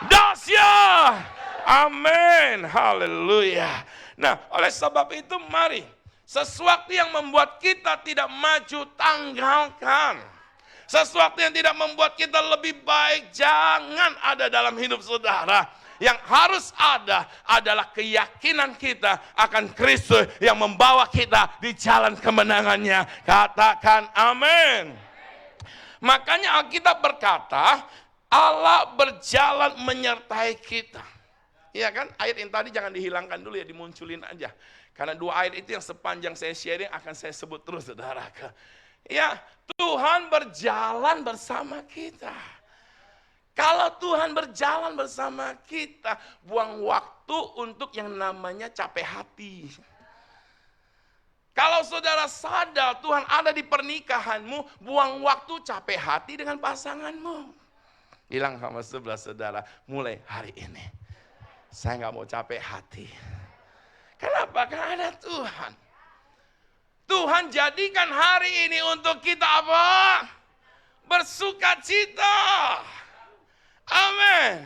dahsyat. Amin. Haleluya. Nah, oleh sebab itu mari, sesuatu yang membuat kita tidak maju, tanggalkan. Sesuatu yang tidak membuat kita lebih baik, jangan ada dalam hidup saudara. Yang harus ada adalah keyakinan kita akan Kristus yang membawa kita di jalan kemenangannya. Katakan amin. Makanya Alkitab berkata, Allah berjalan menyertai kita. Iya kan? Ayat yang tadi jangan dihilangkan dulu ya, dimunculin aja. Karena dua ayat itu yang sepanjang saya sharing akan saya sebut terus, saudara. Ya, Tuhan berjalan bersama kita. Kalau Tuhan berjalan bersama kita, buang waktu untuk yang namanya capek hati. Kalau saudara sadar Tuhan ada di pernikahanmu, buang waktu capek hati dengan pasanganmu. Bilang sama sebelah saudara, mulai hari ini saya nggak mau capek hati. Kenapa? Karena ada Tuhan. Tuhan jadikan hari ini untuk kita apa? Bersuka cita. Amin.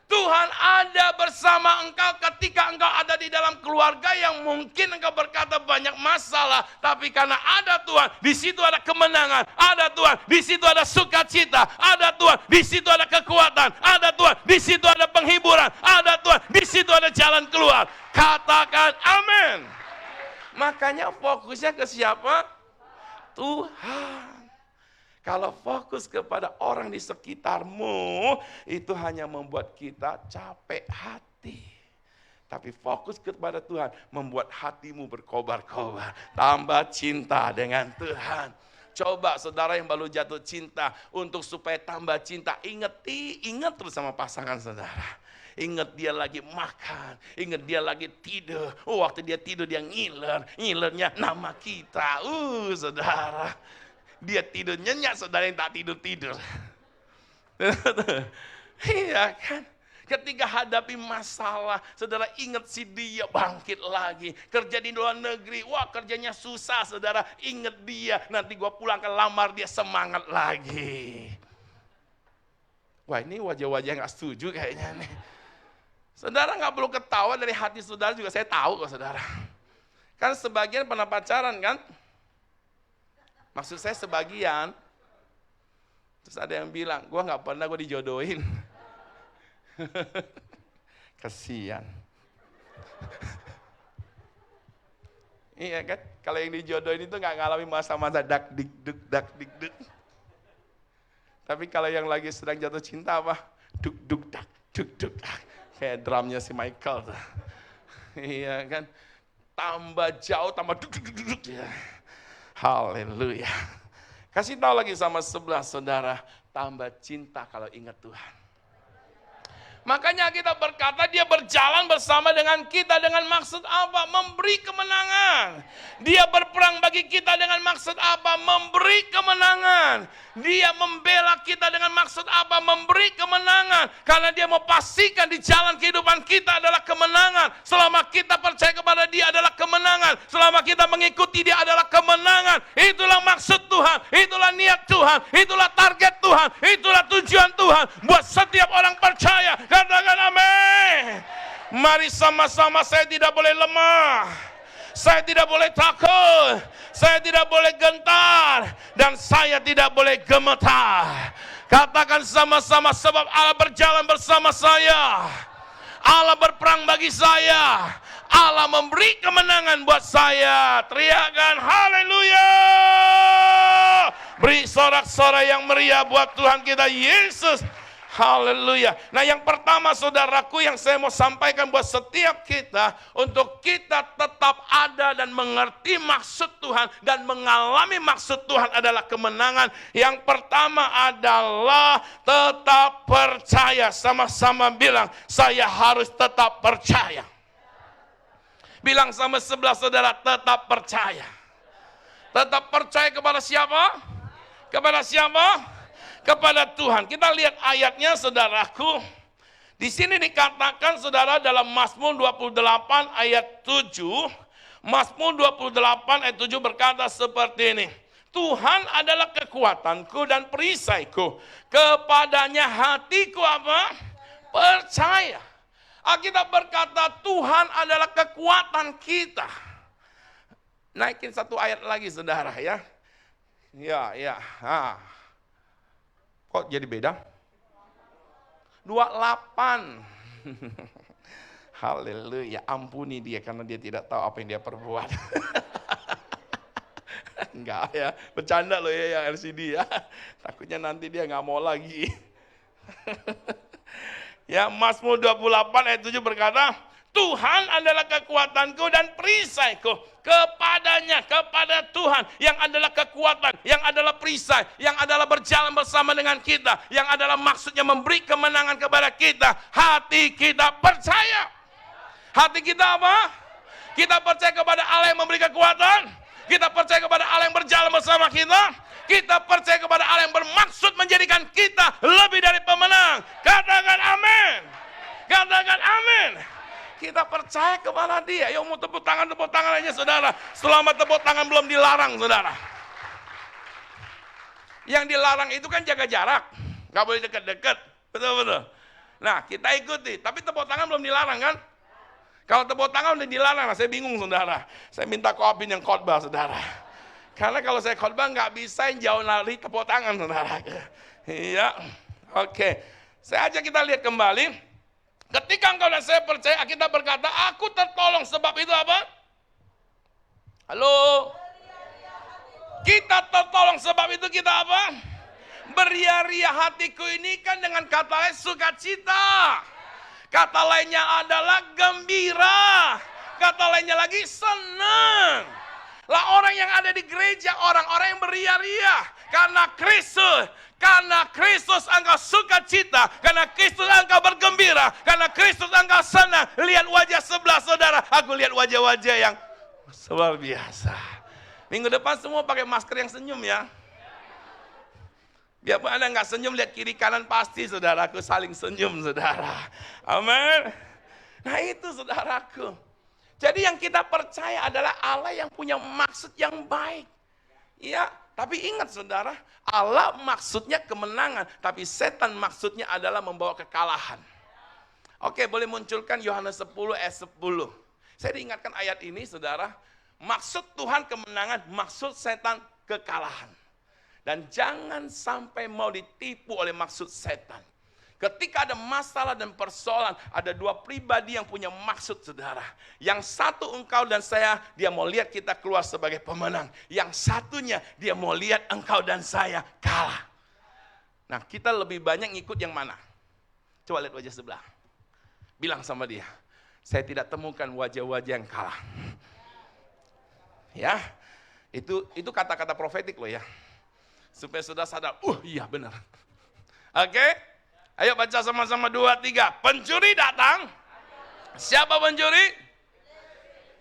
Tuhan ada bersama engkau ketika engkau ada di dalam keluarga yang mungkin engkau berkata banyak masalah, tapi karena ada Tuhan, di situ ada kemenangan, ada Tuhan, di situ ada sukacita, ada Tuhan, di situ ada kekuatan, ada Tuhan, di situ ada penghiburan, ada Tuhan, di situ ada jalan keluar. Katakan amin. Makanya fokusnya ke siapa? Tuhan. Kalau fokus kepada orang di sekitarmu, itu hanya membuat kita capek hati. Tapi fokus kepada Tuhan, membuat hatimu berkobar-kobar. Tambah cinta dengan Tuhan. Coba saudara yang baru jatuh cinta, untuk supaya tambah cinta, ingat terus sama pasangan saudara. Ingat dia lagi makan, ingat dia lagi tidur. Waktu dia tidur dia ngilernya nama kita. Saudara. Dia tidur nyenyak, saudara yang tak tidur-tidur. Iya kan? Ketika hadapi masalah, saudara ingat si dia bangkit lagi. Kerja di luar negeri, wah kerjanya susah saudara. Ingat dia, nanti gua pulang ke lamar dia semangat lagi. Wah ini wajah-wajah gak setuju kayaknya nih. Saudara gak perlu ketawa, dari hati saudara juga saya tahu kok saudara. Kan sebagian pernah pacaran kan? Maksud saya sebagian. Terus ada yang bilang, gue gak pernah, gue dijodohin. Kasian. Iya kan, kalau yang dijodohin itu gak ngalamin masa-masa dak dik duk. Tapi kalau yang lagi sedang jatuh cinta apa? Duk duk dak. Kayak drumnya si Michael tuh. Iya kan, tambah jauh, tambah duk. Ya. Haleluya. Kasih tahu lagi sama sebelah saudara, tambah cinta kalau ingat Tuhan. Makanya kita berkata dia berjalan bersama dengan kita dengan maksud apa? Memberi kemenangan. Dia berperang bagi kita dengan maksud apa? Memberi kemenangan. Dia membela kita dengan maksud apa? Memberi kemenangan. Karena dia mau pastikan di jalan kehidupan kita adalah kemenangan. Selama kita percaya kepada dia adalah kemenangan. Selama kita mengikuti dia adalah kemenangan. Itulah maksud Tuhan. Itulah niat Tuhan. Itulah target Tuhan. Itulah tujuan Tuhan. Buat setiap orang percaya. Katakan amin. Mari sama-sama, saya tidak boleh lemah. Saya tidak boleh takut. Saya tidak boleh gentar. Dan saya tidak boleh gemetar. Katakan sama-sama, sebab Allah berjalan bersama saya. Allah berperang bagi saya. Allah memberi kemenangan buat saya. Teriakan haleluya. Beri sorak-sorai yang meriah buat Tuhan kita Yesus. Haleluya. Nah, yang pertama saudaraku yang saya mau sampaikan buat setiap kita, untuk kita tetap ada dan mengerti maksud Tuhan dan mengalami maksud Tuhan adalah kemenangan. Yang pertama adalah tetap percaya. Sama-sama bilang, saya harus tetap percaya. Bilang sama sebelah saudara, tetap percaya. Tetap percaya kepada siapa? Kepada siapa? Kepada Tuhan. Kita lihat ayatnya saudaraku. Di sini dikatakan saudara dalam Mazmur 28 ayat 7. Mazmur 28 ayat 7 berkata seperti ini. Tuhan adalah kekuatanku dan perisaiku. Kepadanya hatiku apa? Percaya. Alkitab berkata Tuhan adalah kekuatan kita. Naikin satu ayat lagi saudara ya. Ya. Kok jadi beda? 28. Haleluya, ampuni dia karena dia tidak tahu apa yang dia perbuat. Enggak ya, bercanda loh ya yang LCD ya. Takutnya nanti dia nggak mau lagi. Ya, Mazmur 28 ayat 7 berkata, Tuhan adalah kekuatanku dan perisaiku. Kepadanya, kepada Tuhan yang adalah kekuatan, yang adalah perisai, yang adalah berjalan bersama dengan kita, yang adalah maksudnya memberi kemenangan kepada kita. Hati kita percaya. Hati kita apa? Kita percaya kepada Allah yang memberi kekuatan. Kita percaya kepada Allah yang berjalan bersama kita. Kita percaya kepada Allah yang bermaksud menjadikan kita lebih dari pemenang. Katakan amin. Katakan amin. Kita percaya kepada dia. Yuk mau tepuk tangan aja saudara. Selama tepuk tangan belum dilarang saudara. Yang dilarang itu kan jaga jarak. Gak boleh dekat-dekat. Betul-betul. Nah kita ikuti. Tapi tepuk tangan belum dilarang kan? Kalau tepuk tangan udah dilarang. Nah, saya bingung saudara. Saya minta koopin yang khotbah saudara. Karena kalau saya khotbah gak bisa yang jauh lari tepuk tangan saudara. Iya. Oke. Saya ajak kita lihat kembali. Ketika engkau dan saya percaya, kita berkata, aku tertolong. Sebab itu apa? Halo? Kita tertolong sebab itu kita apa? Beria-ria hatiku ini kan dengan kata lain sukacita. Kata lainnya adalah gembira. Kata lainnya lagi senang. Lah orang yang ada di gereja, orang-orang yang beria-ria. Karena Kristus engkau sukacita, karena Kristus engkau bergembira, karena Kristus engkau senang. Lihat wajah sebelah saudara, aku lihat wajah-wajah yang luar biasa. Minggu depan semua pakai masker yang senyum ya. Biarpun Anda nggak senyum, lihat kiri kanan pasti saudaraku saling senyum saudara. Amin. Nah itu saudaraku. Jadi yang kita percaya adalah Allah yang punya maksud yang baik. Ya, tapi ingat saudara, Allah maksudnya kemenangan, tapi setan maksudnya adalah membawa kekalahan. Oke, boleh munculkan Yohanes 10 ayat 10. Saya diingatkan ayat ini saudara, maksud Tuhan kemenangan, maksud setan kekalahan. Dan jangan sampai mau ditipu oleh maksud setan. Ketika ada masalah dan persoalan, ada dua pribadi yang punya maksud saudara. Yang satu engkau dan saya, dia mau lihat kita keluar sebagai pemenang. Yang satunya, dia mau lihat engkau dan saya kalah. Nah, kita lebih banyak ngikut yang mana? Coba lihat wajah sebelah. Bilang sama dia, saya tidak temukan wajah-wajah yang kalah. Ya, itu kata-kata profetik loh ya. Supaya sudah sadar, iya benar. Oke? Ayo baca sama-sama 2, 3. Pencuri datang. Siapa pencuri?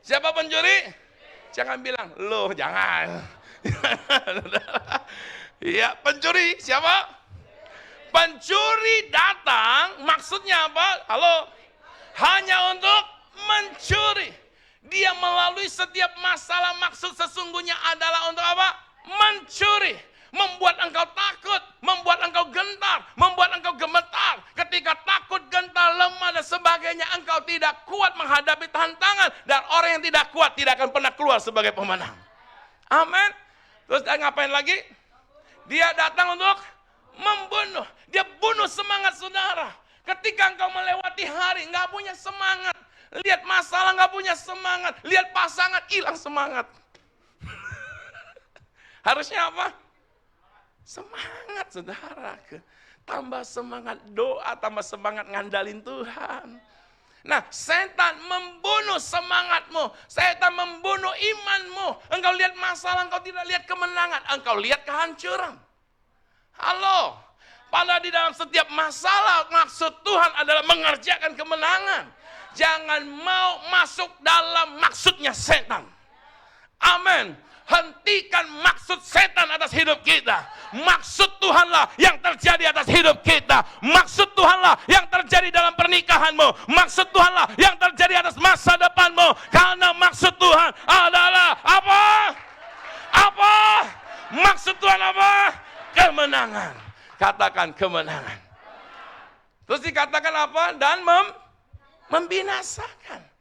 Siapa pencuri? Jangan bilang, loh jangan. Iya, pencuri siapa? Pencuri datang, maksudnya apa? Halo? Hanya untuk mencuri. Dia melalui setiap masalah, maksud sesungguhnya adalah untuk apa? Mencuri. Membuat engkau takut, membuat engkau gentar, membuat engkau gemetar. Ketika takut, gentar, lemah dan sebagainya, engkau tidak kuat menghadapi tantangan. Dan orang yang tidak kuat tidak akan pernah keluar sebagai pemenang. Amin. Terus dia ngapain lagi? Dia datang untuk membunuh. Dia bunuh semangat saudara. Ketika engkau melewati hari, nggak punya semangat. Lihat masalah, nggak punya semangat. Lihat pasangan, hilang semangat. Harusnya apa? Semangat saudara. Tambah semangat doa, tambah semangat ngandalin Tuhan. Nah, setan membunuh semangatmu. Setan membunuh imanmu. Engkau lihat masalah, engkau tidak lihat kemenangan. Engkau lihat kehancuran. Halo. Padahal di dalam setiap masalah, maksud Tuhan adalah mengerjakan kemenangan. Jangan mau masuk dalam maksudnya setan. Amin. Hentikan maksud setan atas hidup kita. Maksud Tuhanlah yang terjadi atas hidup kita. Maksud Tuhanlah yang terjadi dalam pernikahanmu. Maksud Tuhanlah yang terjadi atas masa depanmu. Karena maksud Tuhan adalah apa? Apa? Maksud Tuhan apa? Kemenangan. Katakan kemenangan. Terus dikatakan apa? Dan membinasakan.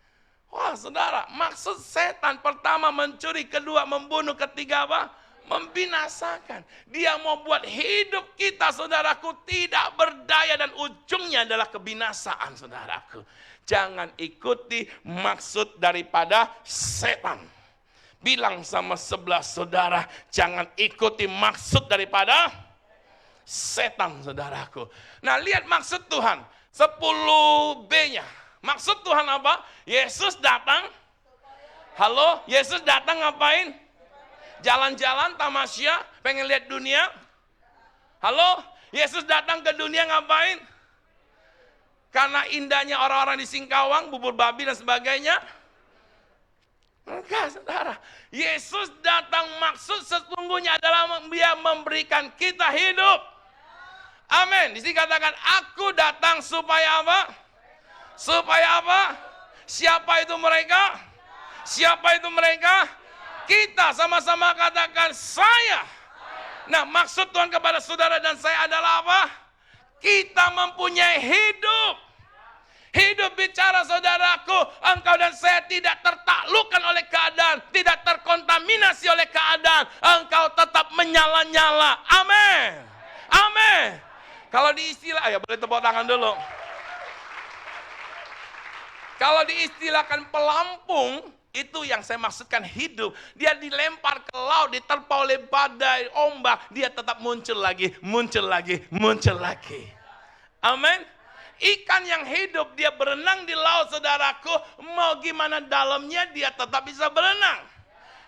Wah saudara, maksud setan pertama mencuri, kedua membunuh, ketiga apa? Membinasakan. Dia mau buat hidup kita saudaraku tidak berdaya dan ujungnya adalah kebinasaan saudaraku. Jangan ikuti maksud daripada setan. Bilang sama sebelah saudara, jangan ikuti maksud daripada setan saudaraku. Nah lihat maksud Tuhan, 10B-nya. Maksud Tuhan apa? Yesus datang. Halo, Yesus datang ngapain? Jalan-jalan, tamasya, pengen lihat dunia. Halo, Yesus datang ke dunia ngapain? Karena indahnya orang-orang di Singkawang, bubur babi dan sebagainya. Enggak, saudara. Yesus datang maksud sesungguhnya adalah dia memberikan kita hidup. Amin. Di sini katakan, aku datang supaya apa? Supaya apa? Siapa itu mereka? Siapa itu mereka? Kita sama-sama katakan saya. Nah, maksud Tuhan kepada saudara dan saya adalah apa? Kita mempunyai hidup. Hidup bicara saudaraku, engkau dan saya tidak tertaklukkan oleh keadaan, tidak terkontaminasi oleh keadaan. Engkau tetap menyala-nyala. Amin. Amin. Kalau diistilah, ya boleh tepuk tangan dulu. Kalau diistilahkan pelampung, itu yang saya maksudkan hidup. Dia dilempar ke laut, diterpa oleh badai, ombak, dia tetap muncul lagi, muncul lagi, muncul lagi. Amin. Ikan yang hidup, dia berenang di laut saudaraku, mau gimana dalamnya dia tetap bisa berenang.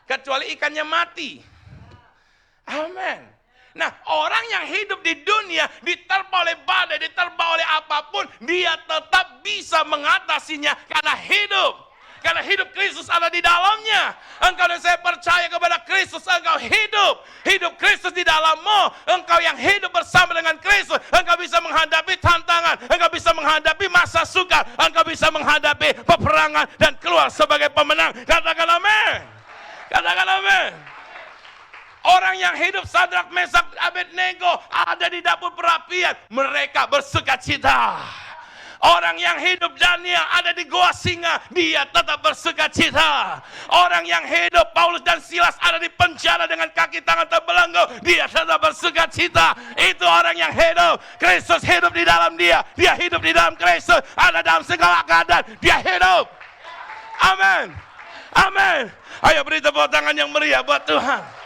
Kecuali ikannya mati. Amin. Nah, orang yang hidup di dunia diterpa oleh badai, diterpa oleh apapun, dia tetap bisa mengatasinya karena hidup. Karena hidup Kristus ada di dalamnya. Engkau dan saya percaya kepada Kristus, engkau hidup. Hidup Kristus di dalammu. Engkau yang hidup bersama dengan Kristus, engkau bisa menghadapi tantangan, engkau bisa menghadapi masa sukar, engkau bisa menghadapi peperangan dan keluar sebagai pemenang. Katakan amin. Katakan amin. Orang yang hidup Sadrak, Mesak, Abednego ada di dapur perapian, mereka bersuka cita. Orang yang hidup Daniel ada di goa singa, dia tetap bersuka cita. Orang yang hidup Paulus dan Silas ada di penjara dengan kaki tangan terbelenggu, dia tetap bersuka cita. Itu orang yang hidup. Kristus hidup di dalam dia. Dia hidup di dalam Kristus. Ada dalam segala keadaan. Dia hidup. Amin. Amin. Ayo beri tepuk tangan yang meriah buat Tuhan.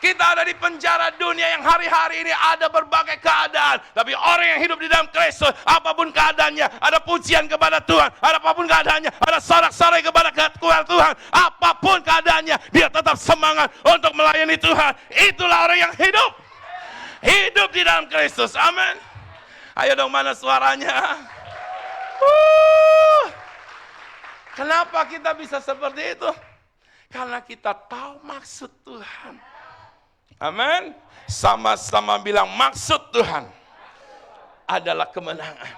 Kita ada di penjara dunia yang hari-hari ini ada berbagai keadaan. Tapi orang yang hidup di dalam Kristus, apapun keadaannya, ada pujian kepada Tuhan. Apapun keadaannya, ada sorak-sorai kepada Tuhan. Apapun keadaannya, dia tetap semangat untuk melayani Tuhan. Itulah orang yang hidup. Hidup di dalam Kristus. Amin. Ayo dong, mana suaranya? Kenapa kita bisa seperti itu? Karena kita tahu maksud Tuhan. Amin. Sama-sama bilang maksud Tuhan adalah kemenangan.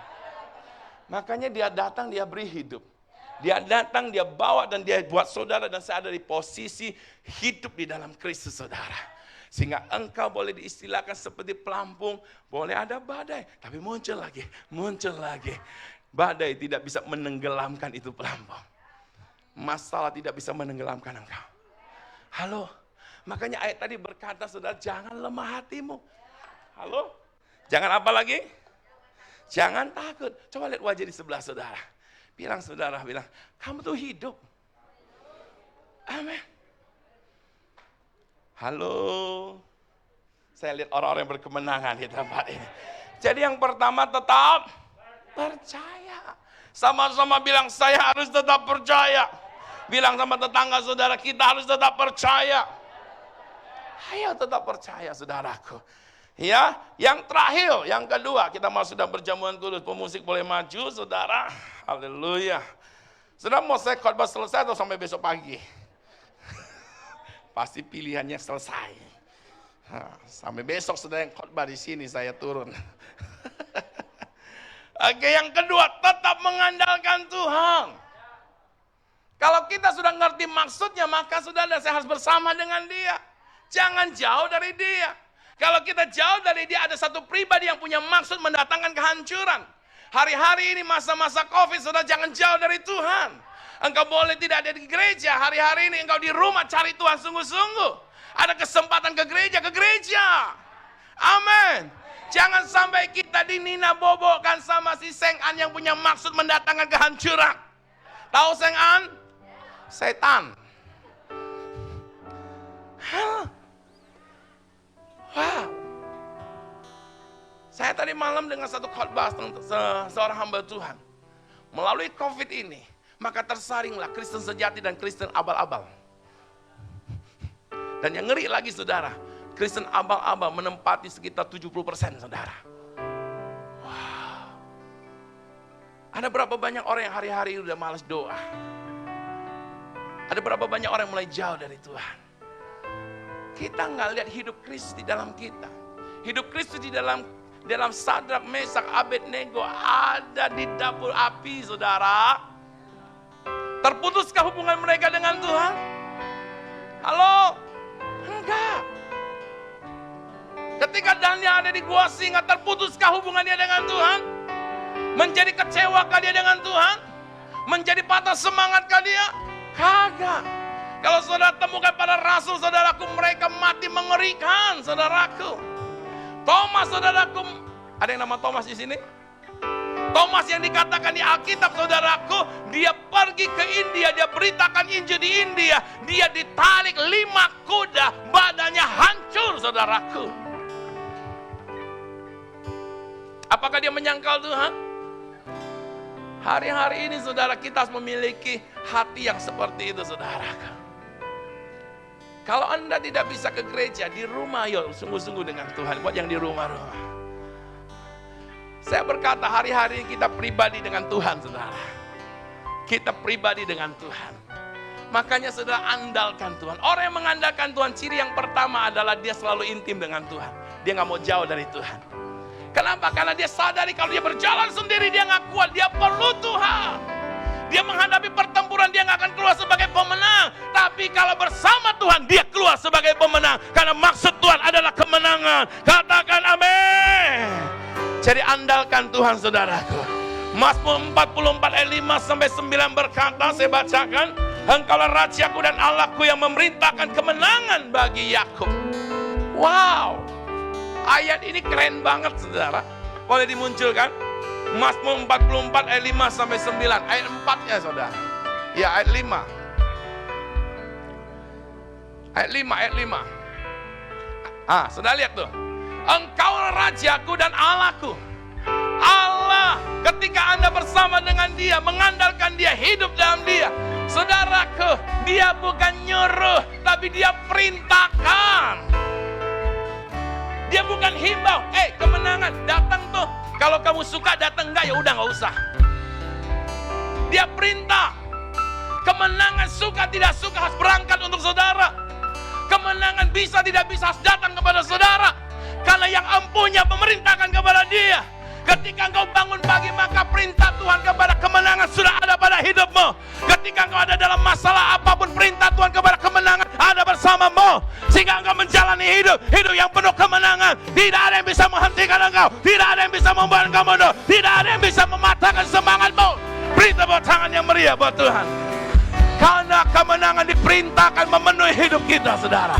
Makanya dia datang, dia beri hidup. Dia datang, dia bawa dan dia buat saudara dan saya ada di posisi hidup di dalam Kristus saudara. Sehingga engkau boleh diistilahkan seperti pelampung, boleh ada badai, tapi muncul lagi, muncul lagi. Badai tidak bisa menenggelamkan itu pelampung. Masalah tidak bisa menenggelamkan engkau. Halo. Makanya ayat tadi berkata, saudara, jangan lemah hatimu. Halo? Jangan apa lagi? Jangan takut. Coba lihat wajah di sebelah saudara. Bilang saudara, bilang, kamu tuh hidup. Amin. Halo? Saya lihat orang-orang yang berkemenangan di tempat ini. Jadi yang pertama tetap percaya. Sama-sama bilang, saya harus tetap percaya. Bilang sama tetangga saudara, kita harus tetap percaya. Ayo tetap percaya saudaraku. Ya, yang terakhir, yang kedua, kita masuk dalam perjamuan kudus. Pemusik boleh maju, saudara. Haleluya. Saudara mau saya khotbah selesai atau sampai besok pagi? Pasti pilihannya selesai. Sampai besok saudara yang khotbah di sini, saya turun. Oke, yang kedua, tetap mengandalkan Tuhan. Kalau kita sudah ngerti maksudnya, maka saudara saya harus bersama dengan Dia. Jangan jauh dari Dia. Kalau kita jauh dari Dia, ada satu pribadi yang punya maksud mendatangkan kehancuran. Hari-hari ini masa-masa COVID, saudara jangan jauh dari Tuhan. Engkau boleh tidak ada di gereja, hari-hari ini engkau di rumah cari Tuhan sungguh-sungguh. Ada kesempatan ke gereja, ke gereja. Amin. Jangan sampai kita dinina bobokkan sama si Seng-an yang punya maksud mendatangkan kehancuran. Tahu Seng-an? Setan. Wah. Saya tadi malam dengan satu khotbah tentang seorang hamba Tuhan. Melalui COVID ini, maka tersaringlah Kristen sejati dan Kristen abal-abal. Dan yang ngeri lagi saudara, Kristen abal-abal menempati sekitar 70% saudara. Wow. Ada berapa banyak orang yang hari-hari udah malas doa. Ada berapa banyak orang yang mulai jauh dari Tuhan. Kita nggak lihat hidup Kristus di dalam kita. Hidup Kristus di dalam Sadrak, Mesak, Abednego ada di dapur api saudara. Terputuskah hubungan mereka dengan Tuhan? Halo? Enggak. Ketika Daniel ada di gua singa, terputuskah hubungannya dengan Tuhan? Menjadi kecewakah dia dengan Tuhan? Menjadi patah semangatkah dia? Kagak. Kalau saudara temukan pada rasul saudaraku, mereka mati mengerikan saudaraku. Thomas saudaraku, ada yang nama Thomas di sini? Thomas yang dikatakan di Alkitab saudaraku, dia pergi ke India, dia beritakan Injil di India, dia ditarik 5 kuda, badannya hancur saudaraku. Apakah dia menyangkal Tuhan? Hari-hari ini saudara kita harus memiliki hati yang seperti itu saudaraku. Kalau Anda tidak bisa ke gereja, di rumah yuk sungguh-sungguh dengan Tuhan, buat yang di rumah-rumah. Saya berkata hari-hari kita pribadi dengan Tuhan saudara. Kita pribadi dengan Tuhan. Makanya saudara andalkan Tuhan. Orang yang mengandalkan Tuhan, ciri yang pertama adalah dia selalu intim dengan Tuhan. Dia gak mau jauh dari Tuhan. Kenapa? Karena dia sadari kalau dia berjalan sendiri dia gak kuat, dia perlu Tuhan. Dia menghadapi pertempuran, dia gak akan keluar sebagai pemenang. Tapi kalau bersama Tuhan, dia keluar sebagai pemenang. Karena maksud Tuhan adalah kemenangan. Katakan amin. Jadi andalkan Tuhan saudaraku. Mazmur 44 ayat 5 sampai 9 berkata, saya bacakan. Engkaulah Rajaku dan Allahku yang memerintahkan kemenangan bagi Yakub. Wow. Ayat ini keren banget saudara. Boleh dimunculkan? Mazmur 44 ayat 5 sampai 9. Ayat 4-nya saudara. Ya ayat 5. Ayat 5. Saudara lihat tuh. Engkau Rajaku dan Allahku. Allah ketika Anda bersama dengan Dia, mengandalkan Dia, hidup dalam Dia. Saudaraku, Dia bukan nyuruh, tapi Dia perintahkan. Dia bukan himbau, kemenangan datang tuh. Kalau kamu suka datang, enggak ya udah nggak usah. Dia perintah. Kemenangan suka tidak suka harus berangkat untuk saudara. Kemenangan bisa tidak bisa harus datang kepada saudara. Karena yang empunya memerintahkan kepada Dia. Ketika engkau bangun pagi, maka perintah Tuhan kepada kemenangan sudah ada pada hidupmu. Ketika engkau ada dalam masalah apapun, perintah Tuhan kepada kemenangan ada bersamamu. Sehingga engkau menjalani hidup yang penuh kemenangan. Tidak ada yang bisa menghentikan engkau. Tidak ada yang bisa membuat engkau mundur. Tidak ada yang bisa mematahkan semangatmu. Beri tepuk tangan yang meriah buat Tuhan. Karena kemenangan diperintahkan memenuhi hidup kita, saudara.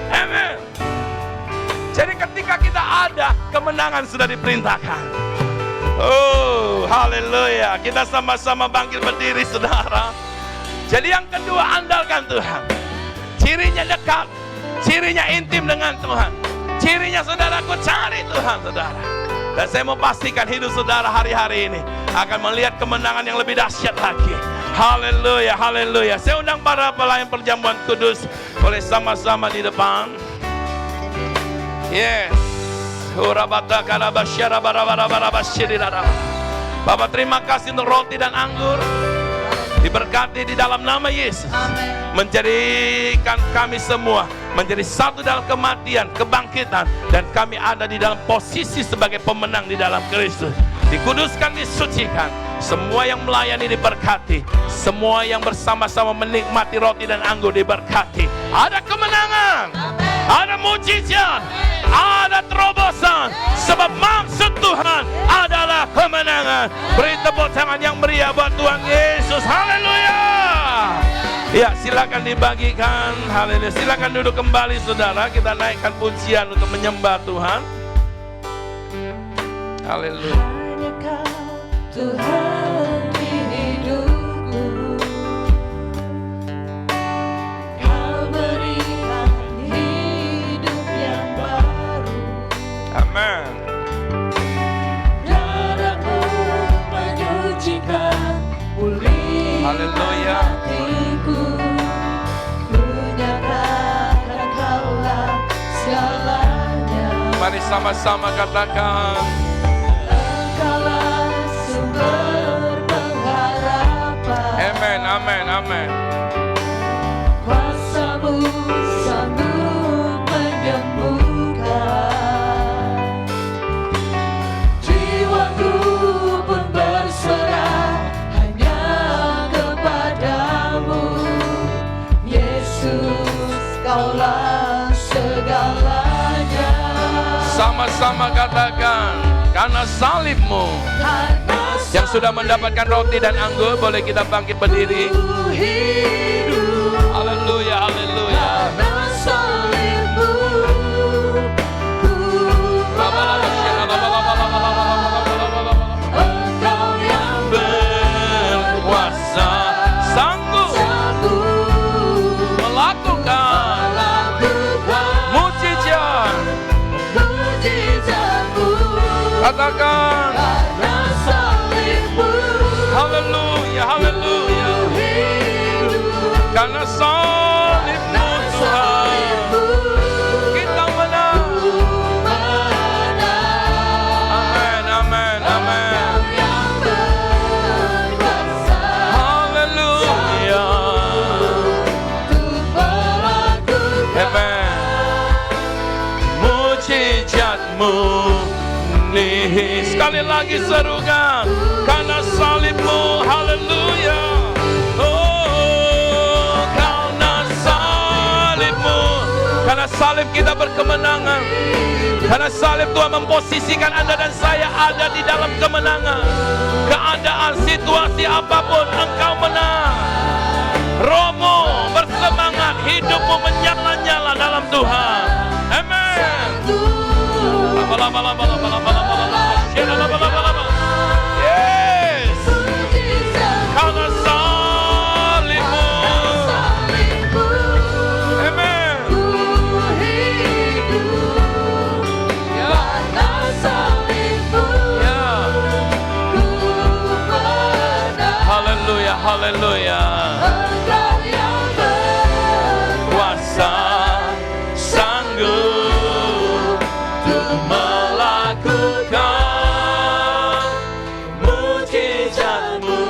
Amin. Jadi ketika kita ada, kemenangan sudah diperintahkan. Oh, haleluya. Kita sama-sama bangkit berdiri, saudara. Jadi yang kedua, andalkan Tuhan. Cirinya dekat, cirinya intim dengan Tuhan. Cirinya saudaraku, cari Tuhan saudara. Dan saya mau pastikan hidup saudara hari-hari ini akan melihat kemenangan yang lebih dahsyat lagi. Haleluya, haleluya. Saya undang para pelayan perjamuan kudus, boleh sama-sama di depan. Yes. Bapak terima kasih untuk roti dan anggur. Diberkati di dalam nama Yesus. Amin. Menjadikan kami semua menjadi satu dalam kematian, kebangkitan, dan kami ada di dalam posisi sebagai pemenang di dalam Kristus. Dikuduskan, disucikan. Semua yang melayani diberkati. Semua yang bersama-sama menikmati roti dan anggur diberkati. Ada kemenangan. Ada mujizat. Ada terobosan. Sebab maksud Tuhan adalah kemenangan. Beri tepuk tangan yang meriah buat Tuhan Yesus. Haleluya. Ya, silakan dibagikan. Haleluya. Silakan duduk kembali saudara. Kita naikkan pujian untuk menyembah Tuhan. Haleluya. Hanya Kau Tuhan di hidupku. Kau berikan hidup yang baru. Amin. Darah-Mu menyucikan, pulihkan Haleluya. hatiku. Ku nyatakan Kaulah segalanya. Mari sama-sama katakan. Engkaulah sumber pengharapan. Amin, amin, amin. Kuasa-Mu sanggup menyembuhkan. Jiwaku pun berserah hanya kepadamu. Yesus, Kaulah segalanya. Sama-sama katakan. Karena salib-Mu Karena yang sudah mendapatkan roti dan anggur, boleh kita bangkit berdiri. salib-Mu hidup. Haleluya, haleluya. Karena salib-Mu ku Engkau yang berkuasa, sanggup melakukan mujizat. mujizat-Mu. Katakan. Karena salib-Mu Haleluya, haleluya. hidup. Karena salib-Mu Tuhan, kita menang. Amin, amin, amin. Haleluya. Amin. Mujizat-Mu nih. Sekali lagi serukan. Karena salib-Mu, haleluya. Oh, karena salib-Mu. Karena salib kita berkemenangan. Karena salib Tuhan memposisikan Anda dan saya ada di dalam kemenangan. Keadaan, situasi apapun, Engkau menang. Romo bersemangat, hidupmu menyala-nyala dalam Tuhan. Amin. Yes. Karena salib-Mu. Amin. Ya. Ya. Haleluya, haleluya. Kuasa sanggup untuk melakukan mujizat-Mu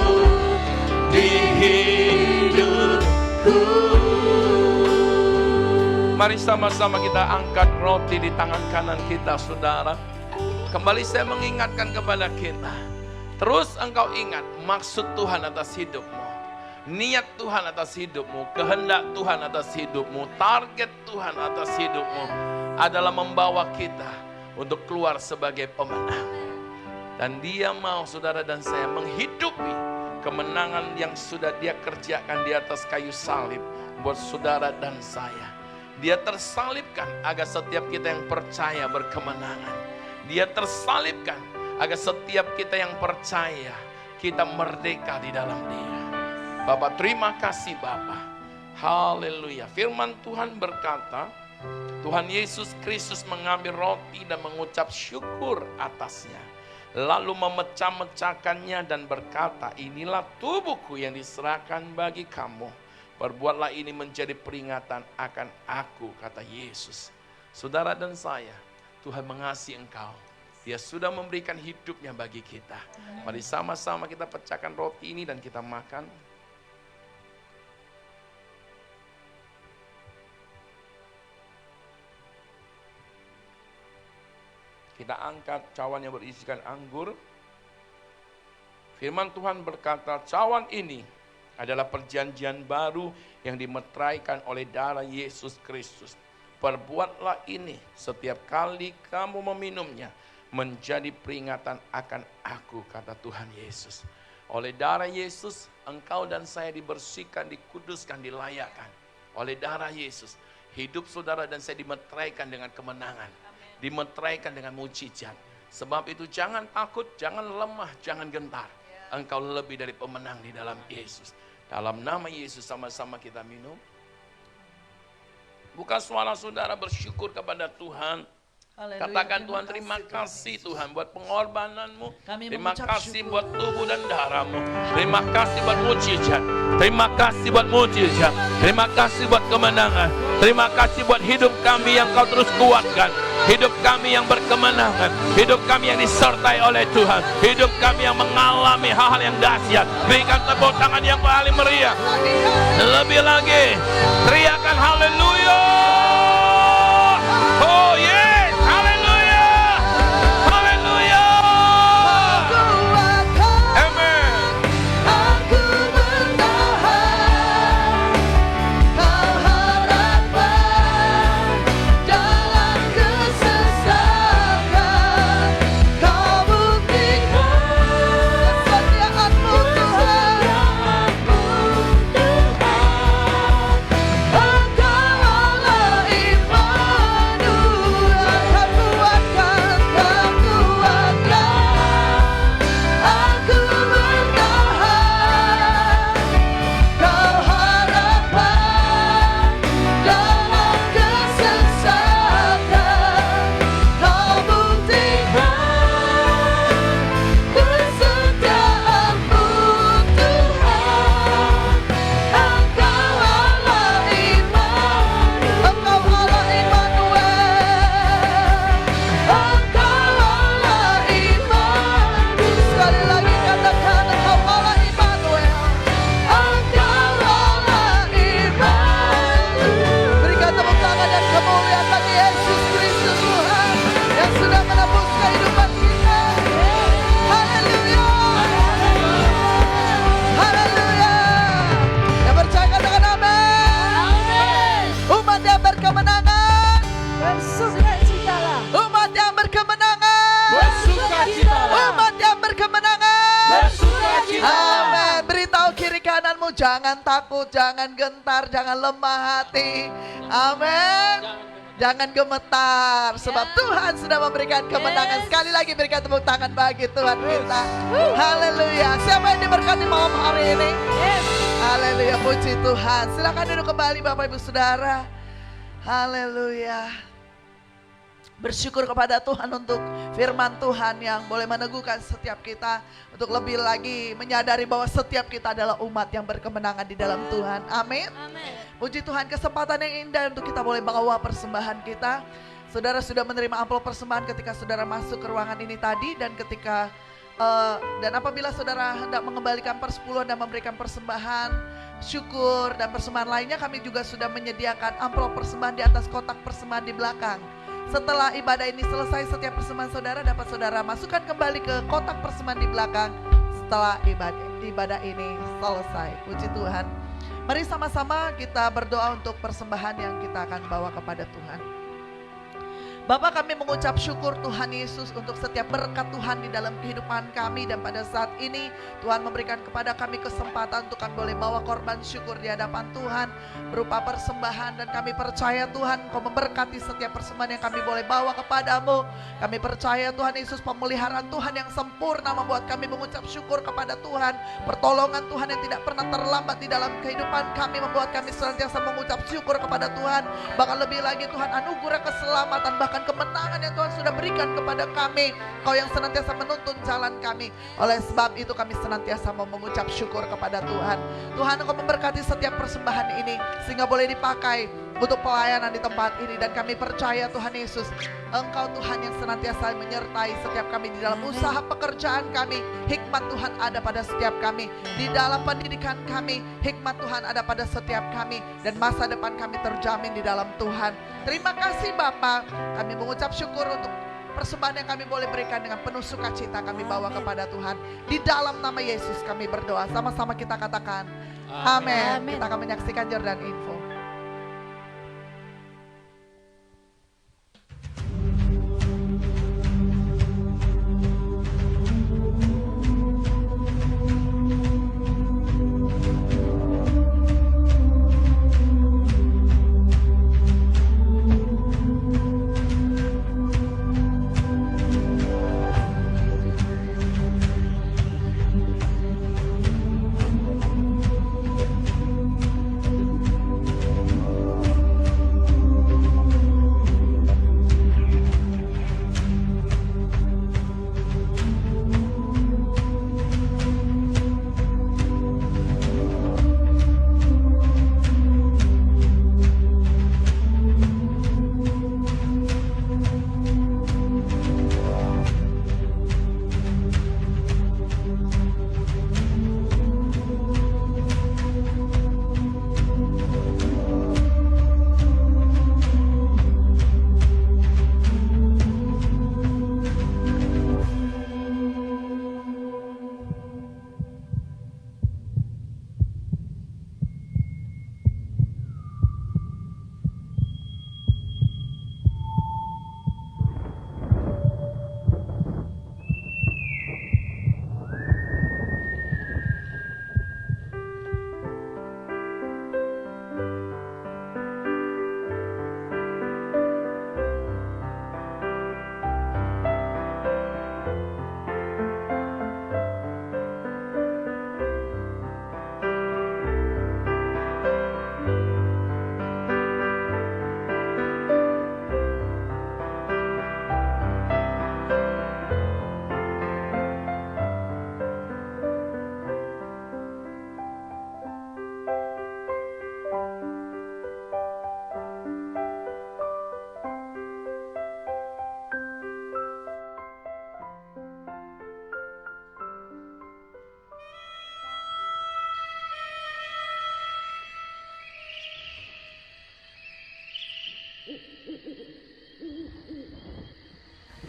di hidupku. Mari sama-sama kita angkat roti di tangan kanan kita, saudara. Kembali saya mengingatkan kepada kita. Terus engkau ingat maksud Tuhan atas hidupmu. Niat Tuhan atas hidupmu, kehendak Tuhan atas hidupmu, target Tuhan atas hidupmu adalah membawa kita untuk keluar sebagai pemenang. Dan Dia mau saudara dan saya menghidupi kemenangan yang sudah Dia kerjakan di atas kayu salib buat saudara dan saya. Dia tersalibkan agar setiap kita yang percaya berkemenangan. Dia tersalibkan agar setiap kita yang percaya kita merdeka di dalam Dia. Bapak, terima kasih Bapak. Haleluya. Firman Tuhan berkata Tuhan Yesus Kristus mengambil roti dan mengucap syukur atasnya. Lalu memecah-mecahkannya dan berkata, inilah tubuhku yang diserahkan bagi kamu. Perbuatlah ini menjadi peringatan akan aku, kata Yesus. Saudara dan saya, Tuhan mengasihi engkau. Dia sudah memberikan hidupnya bagi kita. Mari sama-sama kita pecahkan roti ini dan kita makan. Kita angkat cawan yang berisikan anggur. Firman Tuhan berkata, cawan ini adalah perjanjian baru yang dimeteraikan oleh darah Yesus Kristus. Perbuatlah ini setiap kali kamu meminumnya menjadi peringatan akan aku, kata Tuhan Yesus. Oleh darah Yesus, engkau dan saya dibersihkan, dikuduskan, dilayakkan. Oleh darah Yesus, hidup saudara dan saya dimeteraikan dengan kemenangan. Dimeteraikan dengan mujizat. Sebab itu jangan takut, jangan lemah, jangan gentar. Engkau lebih dari pemenang di dalam Yesus. Dalam nama Yesus sama-sama kita minum. Buka suara saudara bersyukur kepada Tuhan. Haleluya. Katakan Tuhan terima kasih Tuhan buat pengorbananmu. Kami Terima mengucap kasih syukur. buat tubuh dan darahmu. Terima kasih buat mujizat. Terima kasih buat mujizat. Terima kasih buat kemenangan. Terima kasih buat hidup kami yang kau terus kuatkan. Hidup kami yang berkemenangan. Hidup kami yang disertai oleh Tuhan. Hidup kami yang mengalami hal-hal yang dahsyat. Berikan tepuk tangan yang paling meriah. Lebih lagi. Teriakan haleluya. Oh yes. Haleluya. Haleluya. Amen. Aku bertahan, kau harapan dalam kesesatan, kau buktikan kesetiaanmu Tuhan. Engkau Allah Immanuel, kau kuatkan, kau kuatkan. Aku bertahan, kau harapan dalam kesesatan, kau buktikan kesetiaanmu Tuhan. Engkau Allah Immanuel, Engkau Allah Immanuel, Engkau Allah Immanuel. Sekali lagi katakan Engkau Allah Immanuel, Engkau Allah Immanuel. Berikan tepuk tangan dan kemuliaan bagi Yesus Kristus Tuhan yang sudah menebus kehidupan kita. Haleluya. Haleluya. Yang percaya katakan amin. Umat yang berkemenangan, bersukacitalah. Umat yang berkemenangan, bersukacitalah. Umat yang berkemenangan, bersukacitalah. Amin. Beritahu kiri kananmu, jangan takut, jangan gentar, jangan lemah hati. Amin. Jangan gemetar, sebab Tuhan sudah memberikan kemenangan. Sekali lagi berikan tepuk tangan bagi Tuhan kita. Haleluya. Siapa yang diberkati malam hari ini? Haleluya, puji Tuhan. Silakan duduk kembali Bapak Ibu Saudara. Haleluya. Bersyukur kepada Tuhan untuk firman Tuhan yang boleh meneguhkan setiap kita untuk lebih lagi menyadari bahwa setiap kita adalah umat yang berkemenangan di dalam Tuhan. Amin. Puji Tuhan, kesempatan yang indah untuk kita boleh bawa persembahan kita. Saudara sudah menerima amplop persembahan ketika saudara masuk ke ruangan ini tadi, dan ketika dan apabila saudara hendak mengembalikan persepuluhan dan memberikan persembahan syukur dan persembahan lainnya, kami juga sudah menyediakan amplop persembahan di atas kotak persembahan di belakang. Setelah ibadah ini selesai, setiap persembahan saudara dapat saudara masukkan kembali ke kotak persembahan di belakang setelah ibadah ini selesai. Puji Tuhan. Mari sama-sama kita berdoa untuk persembahan yang kita akan bawa kepada Tuhan. Bapak, kami mengucap syukur Tuhan Yesus untuk setiap berkat Tuhan di dalam kehidupan kami. Dan pada saat ini Tuhan memberikan kepada kami kesempatan untuk kami boleh bawa korban syukur di hadapan Tuhan berupa persembahan. Dan kami percaya Tuhan Kau memberkati setiap persembahan yang kami boleh bawa kepadamu. Kami percaya Tuhan Yesus pemeliharaan Tuhan yang sempurna membuat kami mengucap syukur kepada Tuhan. Pertolongan Tuhan yang tidak pernah terlambat di dalam kehidupan kami membuat kami senantiasa mengucap syukur kepada Tuhan. Bahkan lebih lagi Tuhan, anugerah keselamatan, bahkan kemenangan yang Tuhan sudah berikan kepada kami. Kau yang senantiasa menuntun jalan kami. Oleh sebab itu kami senantiasa mau mengucap syukur kepada Tuhan. Tuhan, Engkau memberkati setiap persembahan ini sehingga boleh dipakai untuk pelayanan di tempat ini. Dan kami percaya Tuhan Yesus, Engkau Tuhan yang senantiasa menyertai setiap kami di dalam usaha pekerjaan kami. Hikmat Tuhan ada pada setiap kami. Di dalam pendidikan kami, hikmat Tuhan ada pada setiap kami. Dan masa depan kami terjamin di dalam Tuhan. Terima kasih Bapa. Kami mengucap syukur untuk persembahan yang kami boleh berikan dengan penuh sukacita kami bawa kepada Tuhan. Di dalam nama Yesus kami berdoa. Sama-sama kita katakan amin. Kita akan menyaksikan Jordan Info.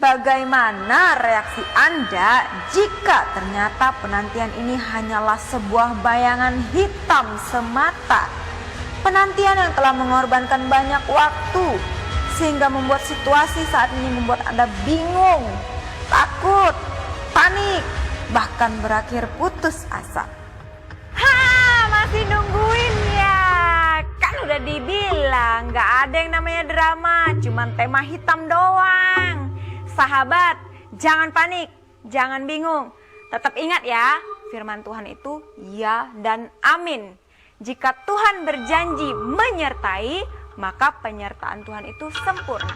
Bagaimana reaksi Anda jika ternyata penantian ini hanyalah sebuah bayangan hitam semata? Penantian yang telah mengorbankan banyak waktu sehingga membuat situasi saat ini membuat Anda bingung, takut, panik, bahkan berakhir putus asa. Masih nungguin ya? Kan udah dibilang gak ada yang namanya drama, cuman tema hitam doang. Sahabat, jangan panik, jangan bingung. Tetap ingat ya, firman Tuhan itu ya dan amin. Jika Tuhan berjanji menyertai, maka penyertaan Tuhan itu sempurna.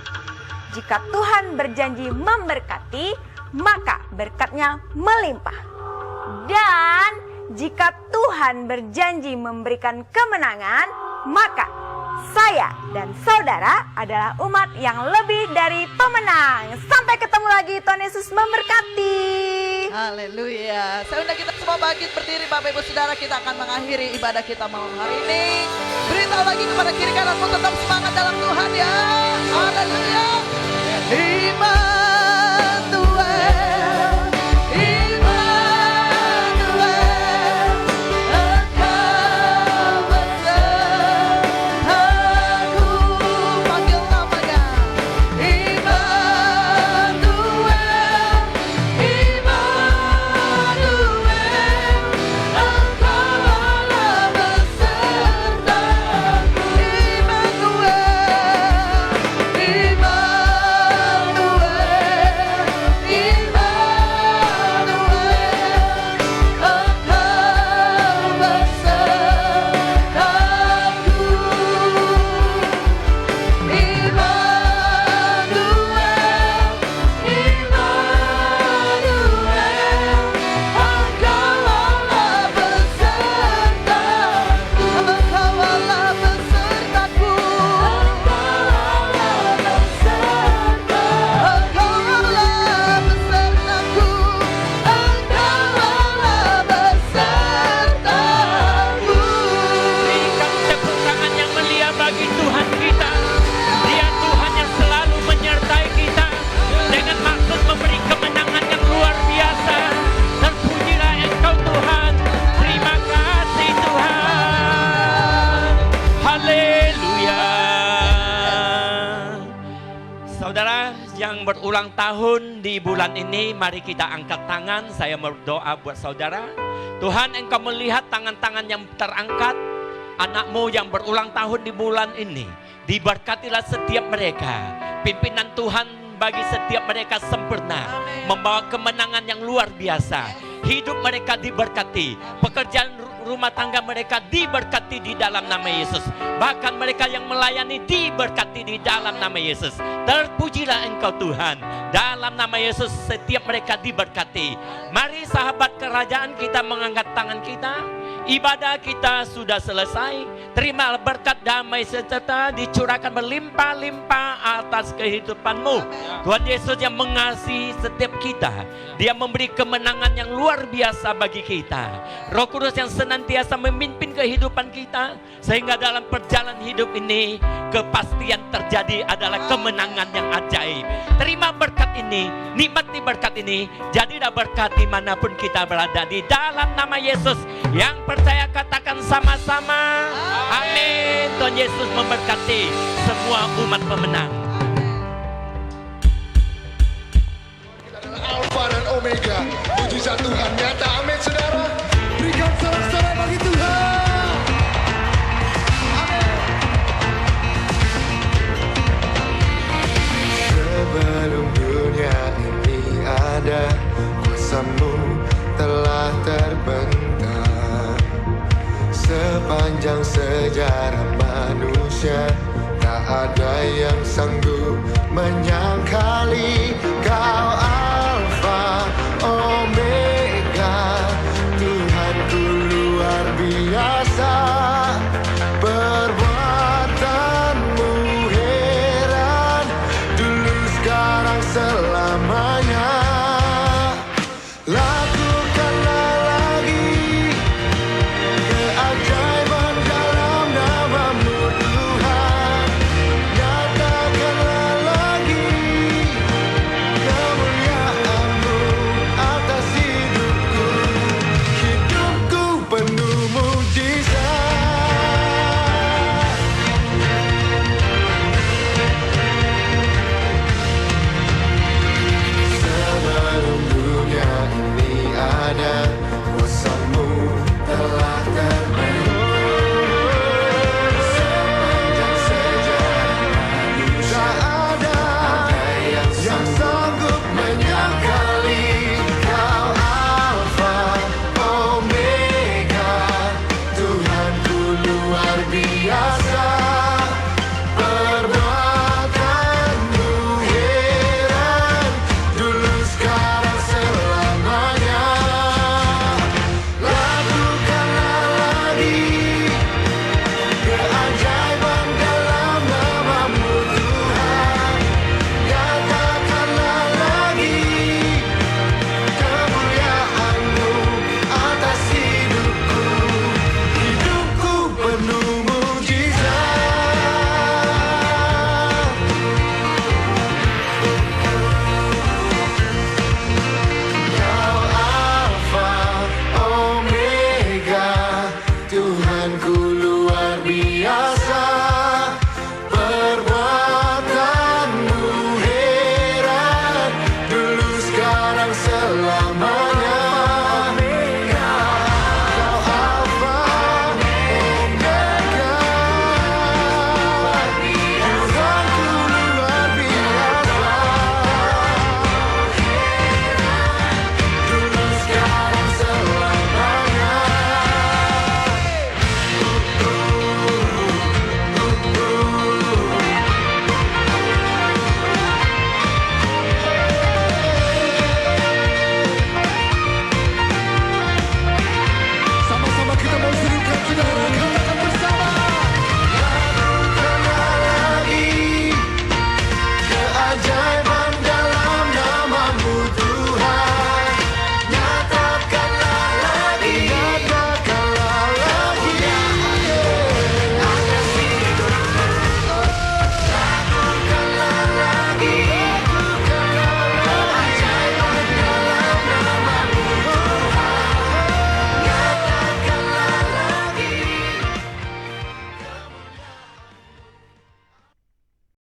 Jika Tuhan berjanji memberkati, maka berkatnya melimpah. Dan jika Tuhan berjanji memberikan kemenangan, maka saya dan saudara adalah umat yang lebih dari pemenang. Sampai ketemu lagi, Tuhan Yesus memberkati. Haleluya. Saya undang kita semua bangkit berdiri, Bapak Ibu Saudara, kita akan mengakhiri ibadah kita malam hari ini. Beritahu lagi kepada kiri kananmu, tetap semangat dalam Tuhan ya. Haleluya. Immanuel, berulang tahun di bulan ini, mari kita angkat tangan. Saya berdoa buat saudara. Tuhan, Engkau melihat tangan-tangan yang terangkat, anakmu yang berulang tahun di bulan ini. Diberkatilah setiap mereka. Pimpinan Tuhan bagi setiap mereka sempurna. Membawa kemenangan yang luar biasa. Hidup mereka diberkati. Pekerjaan rumah tangga mereka diberkati di dalam nama Yesus. Bahkan mereka yang melayani diberkati di dalam nama Yesus. Terpujilah Engkau Tuhan. Dalam nama Yesus setiap mereka diberkati. Mari sahabat kerajaan, kita mengangkat tangan kita. Ibadah kita sudah selesai. Terima berkat damai sejahtera dicurahkan berlimpah-limpah atas kehidupanmu. Tuhan Yesus yang mengasihi setiap kita. Dia memberi kemenangan yang luar biasa bagi kita. Roh Kudus yang senantiasa memimpin kehidupan kita. Sehingga dalam perjalanan hidup ini, kepastian terjadi adalah kemenangan yang ajaib. Terima berkat ini, nikmati berkat ini. Jadilah berkat dimanapun kita berada. Di dalam nama Yesus. Yang percaya katakan sama-sama. Amin. Tuhan Yesus memberkati semua umat pemenang. Kita adalah Alfa dan Omega. Mujizat Tuhan nyata